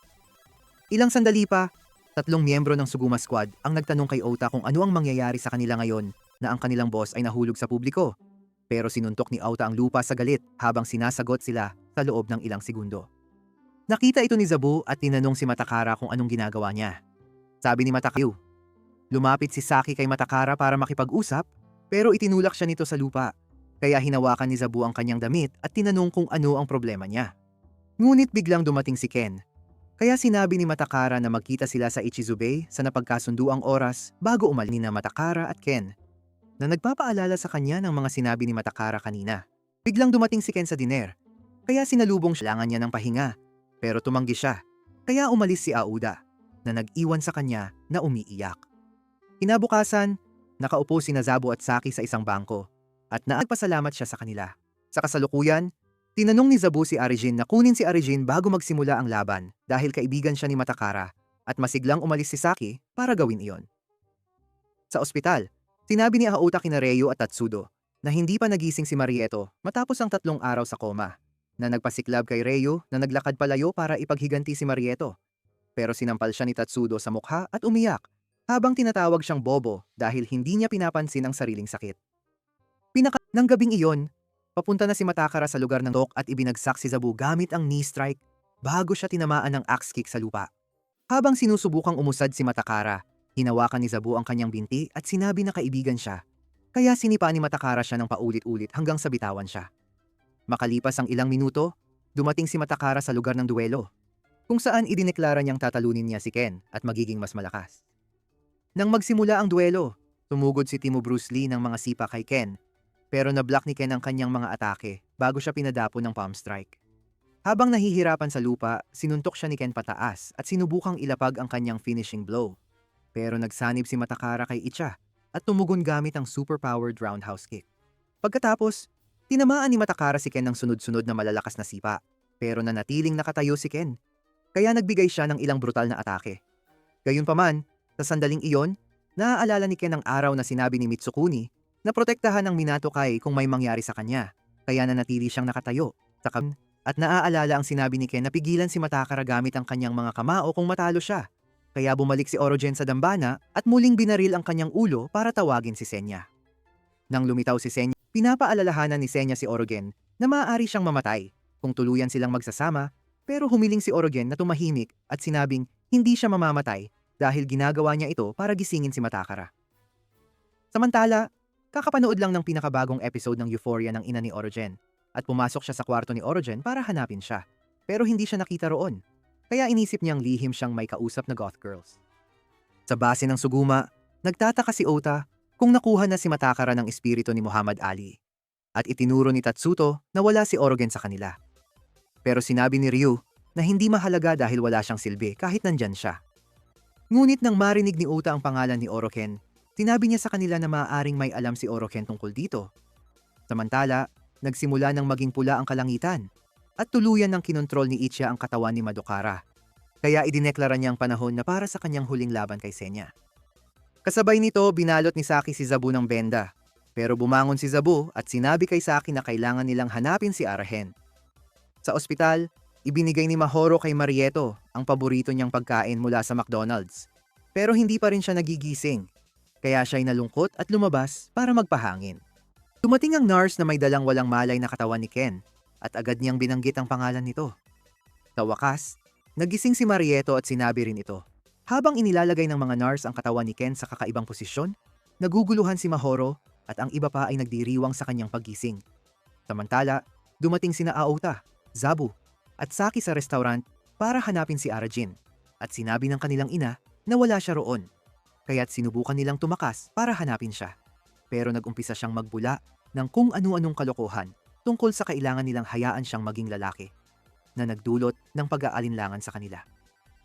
Ilang sandali pa, 3 miyembro ng Suguma Squad ang nagtanong kay Ota kung ano ang mangyayari sa kanila ngayon na ang kanilang boss ay nahulog sa publiko. Pero sinuntok ni Ota ang lupa sa galit habang sinasagot sila sa loob ng ilang segundo. Nakita ito ni Zabu at tinanong si Matakara kung anong ginagawa niya. Sabi ni Matakara, lumapit si Saki kay Matakara para makipag-usap pero itinulak siya nito sa lupa. Kaya hinawakan ni Zabu ang kanyang damit at tinanong kung ano ang problema niya. Ngunit biglang dumating si Ken. Kaya sinabi ni Matakara na magkita sila sa Ichizube sa napagkasunduang oras bago umalis ni Matakara at Ken, na nagpapaalala sa kanya ng mga sinabi ni Matakara kanina. Biglang dumating si Ken sa diner. Kaya sinalubong siya. Kailangan niya ng pahinga. Pero tumanggi siya. Kaya umalis si Aouda na nag-iwan sa kanya na umiiyak. Kinabukasan, nakaupo si Nazabu at Saki sa isang bangko. At nagpasalamat siya sa kanila. Sa kasalukuyan, tinanong ni Zabu si Origin na kunin si Origin bago magsimula ang laban dahil kaibigan siya ni Matakara at masiglang umalis si Saki para gawin iyon. Sa ospital, sinabi ni Aouta kina Reo at Tatsudo na hindi pa nagising si Marieto matapos ang 3 araw sa koma, na nagpasiklab kay Reo na naglakad palayo para ipaghiganti si Marieto. Pero sinampal siya ni Tatsudo sa mukha at umiyak habang tinatawag siyang bobo dahil hindi niya pinapansin ang sariling sakit. Nang gabing iyon, papunta na si Matakara sa lugar ng tok at ibinagsak si Zabu gamit ang knee strike bago siya tinamaan ng axe kick sa lupa. Habang sinusubukang umusad si Matakara, hinawakan ni Zabu ang kanyang binti at sinabi na kaibigan siya. Kaya sinipa ni Matakara siya ng paulit-ulit hanggang sa bitawan siya. Makalipas ang ilang minuto, dumating si Matakara sa lugar ng duelo, kung saan idineklara niyang tatalunin niya si Ken at magiging mas malakas. Nang magsimula ang duelo, tumugod si Timo Bruce Lee ng mga sipa kay Ken. Pero na-block ni Ken ang kanyang mga atake bago siya pinadapo ng palm strike. Habang nahihirapan sa lupa, sinuntok siya ni Ken pataas at sinubukang ilapag ang kanyang finishing blow. Pero nagsanib si Matakara kay Ichiya at tumugon gamit ang super-powered roundhouse kick. Pagkatapos, tinamaan ni Matakara si Ken ng sunod-sunod na malalakas na sipa, pero nanatiling nakatayo si Ken. Kaya nagbigay siya ng ilang brutal na atake. Gayunpaman, sa sandaling iyon, naaalala ni Ken ang araw na sinabi ni Mitsukuni na protektahan ng Minato Kai kung may mangyari sa kanya, kaya nanatili siyang nakatayo at naaalala ang sinabi ni Ken na pigilan si Matakara gamit ang kanyang mga kamao kung matalo siya. Kaya bumalik si Orogen sa dambana at muling binaril ang kanyang ulo para tawagin si Senya. Nang lumitaw si Senya, pinapaalalahanan ni Senya si Orogen na maaari siyang mamatay kung tuluyan silang magsasama, pero humiling si Orogen na tumahimik at sinabing hindi siya mamamatay dahil ginagawa niya ito para gisingin si Matakara. Samantala, kakapanood lang ng pinakabagong episode ng Euphoria ng ina ni Orogen at pumasok siya sa kwarto ni Orogen para hanapin siya. Pero hindi siya nakita roon, kaya inisip niyang lihim siyang may kausap na goth girls. Sa base ng suguma, nagtataka si Ota kung nakuha na si Matakara ng espiritu ni Muhammad Ali at itinuro ni Tatsuto na wala si Orogen sa kanila. Pero sinabi ni Ryu na hindi mahalaga dahil wala siyang silbi kahit nandyan siya. Ngunit nang marinig ni Ota ang pangalan ni Oroken, sinabi niya sa kanila na maaaring may alam si Oroken tungkol dito. Samantala, nagsimula ng maging pula ang kalangitan at tuluyan ng kinontrol ni Ichiya ang katawan ni Madoka. Kaya idineklara niya ang panahon na para sa kanyang huling laban kay Senya. Kasabay nito, binalot ni Saki si Zabu ng benda. Pero bumangon si Zabu at sinabi kay Saki na kailangan nilang hanapin si Arahen. Sa ospital, ibinigay ni Mahoro kay Marieto ang paborito niyang pagkain mula sa McDonald's. Pero hindi pa rin siya nagigising. Kaya siya'y nalungkot at lumabas para magpahangin. Dumating ang nurse na may dalang walang malay na katawan ni Ken at agad niyang binanggit ang pangalan nito. Sa wakas, nagising si Marieto at sinabi rin ito. Habang inilalagay ng mga nurse ang katawan ni Ken sa kakaibang posisyon, naguguluhan si Mahoro at ang iba pa ay nagdiriwang sa kanyang paggising. Samantala, dumating sina Aota, Zabu at Saki sa restaurant para hanapin si Arajin at sinabi ng kanilang ina na wala siya roon. Kaya't sinubukan nilang tumakas para hanapin siya. Pero nag-umpisa siyang magbula ng kung ano-anong kalokohan tungkol sa kailangan nilang hayaan siyang maging lalaki na nagdulot ng pag-aalinlangan sa kanila.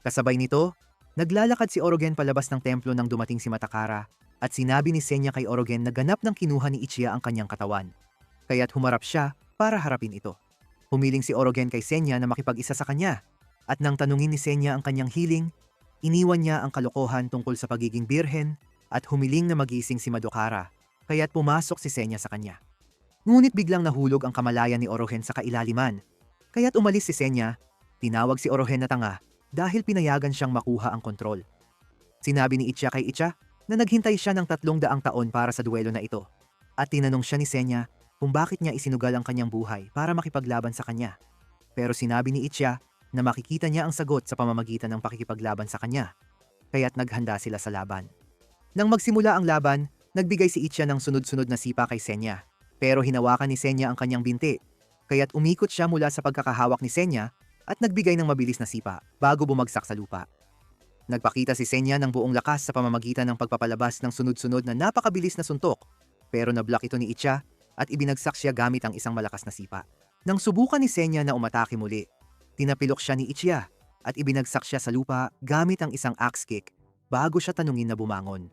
Kasabay nito, naglalakad si Orogen palabas ng templo nang dumating si Matakara at sinabi ni Senya kay Orogen na ganap ng kinuha ni Ichiya ang kanyang katawan. Kaya't humarap siya para harapin ito. Humiling si Orogen kay Senya na makipag-isa sa kanya at nang tanungin ni Senya ang kanyang hiling, iniwan niya ang kalokohan tungkol sa pagiging birhen at humiling na magising si Madoka, kaya't pumasok si Senya sa kanya. Ngunit biglang nahulog ang kamalayan ni Orogen sa kailaliman, kaya't umalis si Senya, tinawag si Orogen na tanga dahil pinayagan siyang makuha ang kontrol. Sinabi ni Ichiya kay Ichiya na naghintay siya ng 300 taon para sa duelo na ito at tinanong siya ni Senya kung bakit niya isinugal ang kanyang buhay para makipaglaban sa kanya. Pero sinabi ni Ichiya na makikita niya ang sagot sa pamamagitan ng pakikipaglaban sa kanya, kaya't naghanda sila sa laban. Nang magsimula ang laban, nagbigay si Ichiya ng sunod-sunod na sipa kay Senya, pero hinawakan ni Senya ang kanyang binti, kaya't umikot siya mula sa pagkakahawak ni Senya at nagbigay ng mabilis na sipa bago bumagsak sa lupa. Nagpakita si Senya ng buong lakas sa pamamagitan ng pagpapalabas ng sunod-sunod na napakabilis na suntok, pero nablock ito ni Ichiya at ibinagsak siya gamit ang isang malakas na sipa. Nang subukan ni Senya na umatake muli, tinapilok siya ni Ichiya at ibinagsak siya sa lupa gamit ang isang axe kick bago siya tanungin na bumangon.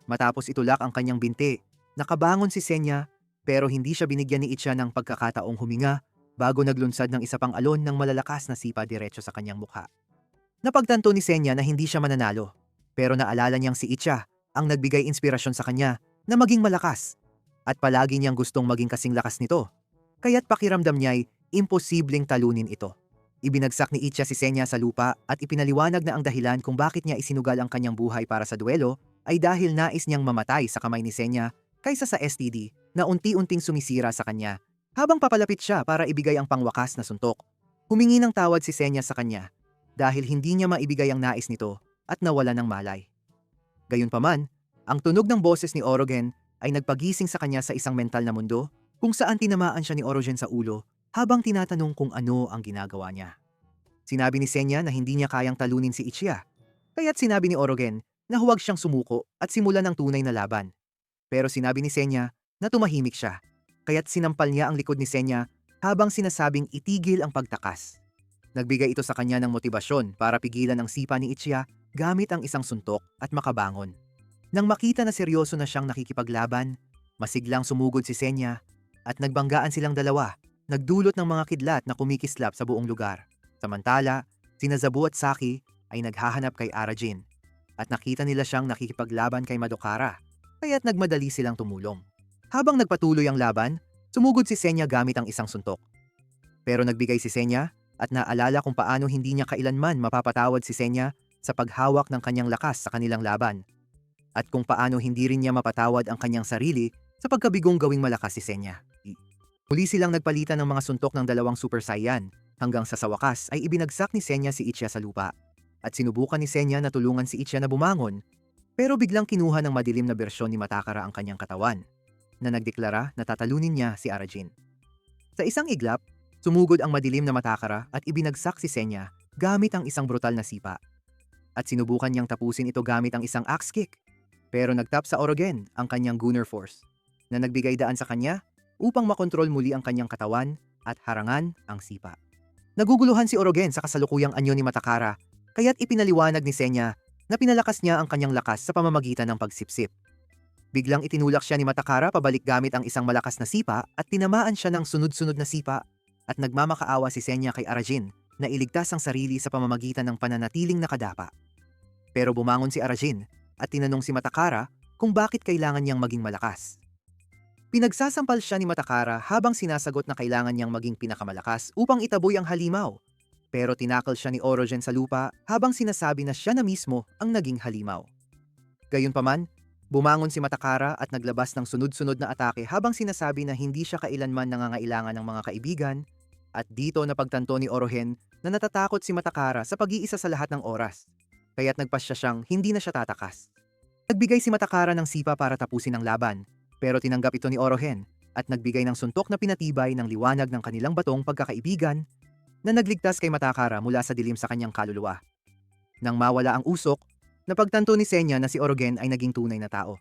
Matapos itulak ang kanyang binti, nakabangon si Senya pero hindi siya binigyan ni Ichiya ng pagkakataong huminga bago naglunsad ng isa pang alon ng malalakas na sipa diretso sa kanyang mukha. Napagtanto ni Senya na hindi siya mananalo, pero naalala niyang si Ichiya ang nagbigay inspirasyon sa kanya na maging malakas at palagi niyang gustong maging kasing lakas nito. Kaya't pakiramdam niya'y imposibleng talunin ito. Ibinagsak ni Ichiya si Senya sa lupa at ipinaliwanag na ang dahilan kung bakit niya isinugal ang kanyang buhay para sa duelo ay dahil nais niyang mamatay sa kamay ni Senya kaysa sa STD na unti-unting sumisira sa kanya habang papalapit siya para ibigay ang pangwakas na suntok. Humingi ng tawad si Senya sa kanya dahil hindi niya maibigay ang nais nito at nawala ng malay. Gayunpaman, ang tunog ng boses ni Orogen ay nagpagising sa kanya sa isang mental na mundo kung saan tinamaan siya ni Orogen sa ulo habang tinatanong kung ano ang ginagawa niya. Sinabi ni Senya na hindi niya kayang talunin si Ichiya, kaya't sinabi ni Orogen na huwag siyang sumuko at simulan ng tunay na laban. Pero sinabi ni Senya na tumahimik siya, kaya't sinampal niya ang likod ni Senya habang sinasabing itigil ang pagtakas. Nagbigay ito sa kanya ng motibasyon para pigilan ang sipa ni Ichiya gamit ang isang suntok at makabangon. Nang makita na seryoso na siyang nakikipaglaban, masiglang sumugod si Senya at nagbanggaan silang dalawa, nagdulot ng mga kidlat na kumikislap sa buong lugar. Samantala, sina Zabu at Saki ay naghahanap kay Arajin at nakita nila siyang nakikipaglaban kay Madoka, kaya't nagmadali silang tumulong. Habang nagpatuloy ang laban, sumugod si Senya gamit ang isang suntok. Pero nagbigay si Senya at naalala kung paano hindi niya kailanman mapapatawad si Senya sa paghawak ng kanyang lakas sa kanilang laban, at kung paano hindi rin niya mapatawad ang kanyang sarili sa pagkabigong gawing malakas si Senya. Muli silang nagpalitan ng mga suntok ng dalawang Super Saiyan hanggang sa wakas ay ibinagsak ni Senya si Ichia sa lupa. At sinubukan ni Senya na tulungan si Ichia na bumangon, pero biglang kinuha ng madilim na bersyon ni Matakara ang kanyang katawan, na nagdeklara na tatalunin niya si Arajin. Sa isang iglap, sumugod ang madilim na Matakara at ibinagsak si Senya gamit ang isang brutal na sipa. At sinubukan niyang tapusin ito gamit ang isang axe kick, pero nagtap sa Orogen ang kanyang Gunner Force, na nagbigay daan sa kanya upang makontrol muli ang kanyang katawan at harangan ang sipa. Naguguluhan si Orogen sa kasalukuyang anyo ni Matakara, kaya't ipinaliwanag ni Senya na pinalakas niya ang kanyang lakas sa pamamagitan ng pagsipsip. Biglang itinulak siya ni Matakara pabalik gamit ang isang malakas na sipa at tinamaan siya ng sunod-sunod na sipa, at nagmamakaawa si Senya kay Arajin na iligtas ang sarili sa pamamagitan ng pananatiling nakadapa. Pero bumangon si Arajin at tinanong si Matakara kung bakit kailangan niyang maging malakas. Pinagsasampal siya ni Matakara habang sinasagot na kailangan niyang maging pinakamalakas upang itaboy ang halimaw. Pero tinakal siya ni Orogen sa lupa habang sinasabi na siya na mismo ang naging halimaw. Gayunpaman, bumangon si Matakara at naglabas ng sunod-sunod na atake habang sinasabi na hindi siya kailanman nangangailangan ng mga kaibigan, at dito napagtanto ni Orogen na natatakot si Matakara sa pag-iisa sa lahat ng oras, kaya't nagpasya siyang hindi na siya tatakas. Nagbigay si Matakara ng sipa para tapusin ang laban, pero tinanggap ito ni Orogen at nagbigay ng suntok na pinatibay ng liwanag ng kanilang batong pagkakaibigan na nagligtas kay Matakara mula sa dilim sa kanyang kaluluwa. Nang mawala ang usok, napagtanto ni Senya na si Orogen ay naging tunay na tao.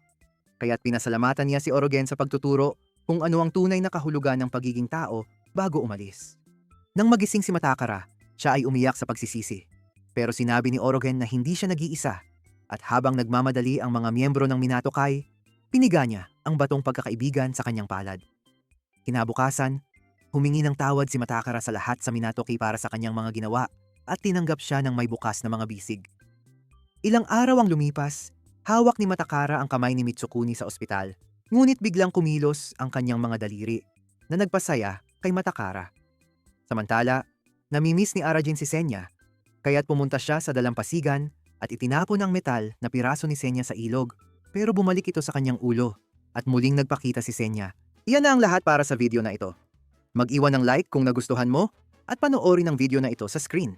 Kaya't pinasalamatan niya si Orogen sa pagtuturo kung ano ang tunay na kahulugan ng pagiging tao bago umalis. Nang magising si Matakara, siya ay umiyak sa pagsisisi. Pero sinabi ni Orogen na hindi siya nag-iisa, at habang nagmamadali ang mga miyembro ng Minato Kai, piniga niya ang batong pagkakaibigan sa kanyang palad. Kinabukasan, humingi ng tawad si Matakara sa lahat sa Minato Kai para sa kanyang mga ginawa at tinanggap siya ng may bukas na mga bisig. Ilang araw ang lumipas, hawak ni Matakara ang kamay ni Mitsukuni sa ospital, ngunit biglang kumilos ang kanyang mga daliri na nagpasaya kay Matakara. Samantala, namimiss ni Arajin si Senya, kaya't pumunta siya sa dalampasigan at itinapon ang metal na piraso ni Senya sa ilog, pero bumalik ito sa kanyang ulo at muling nagpakita si Senya. Iyan na ang lahat para sa video na ito. Mag-iwan ng like kung nagustuhan mo at panoorin ang video na ito sa screen.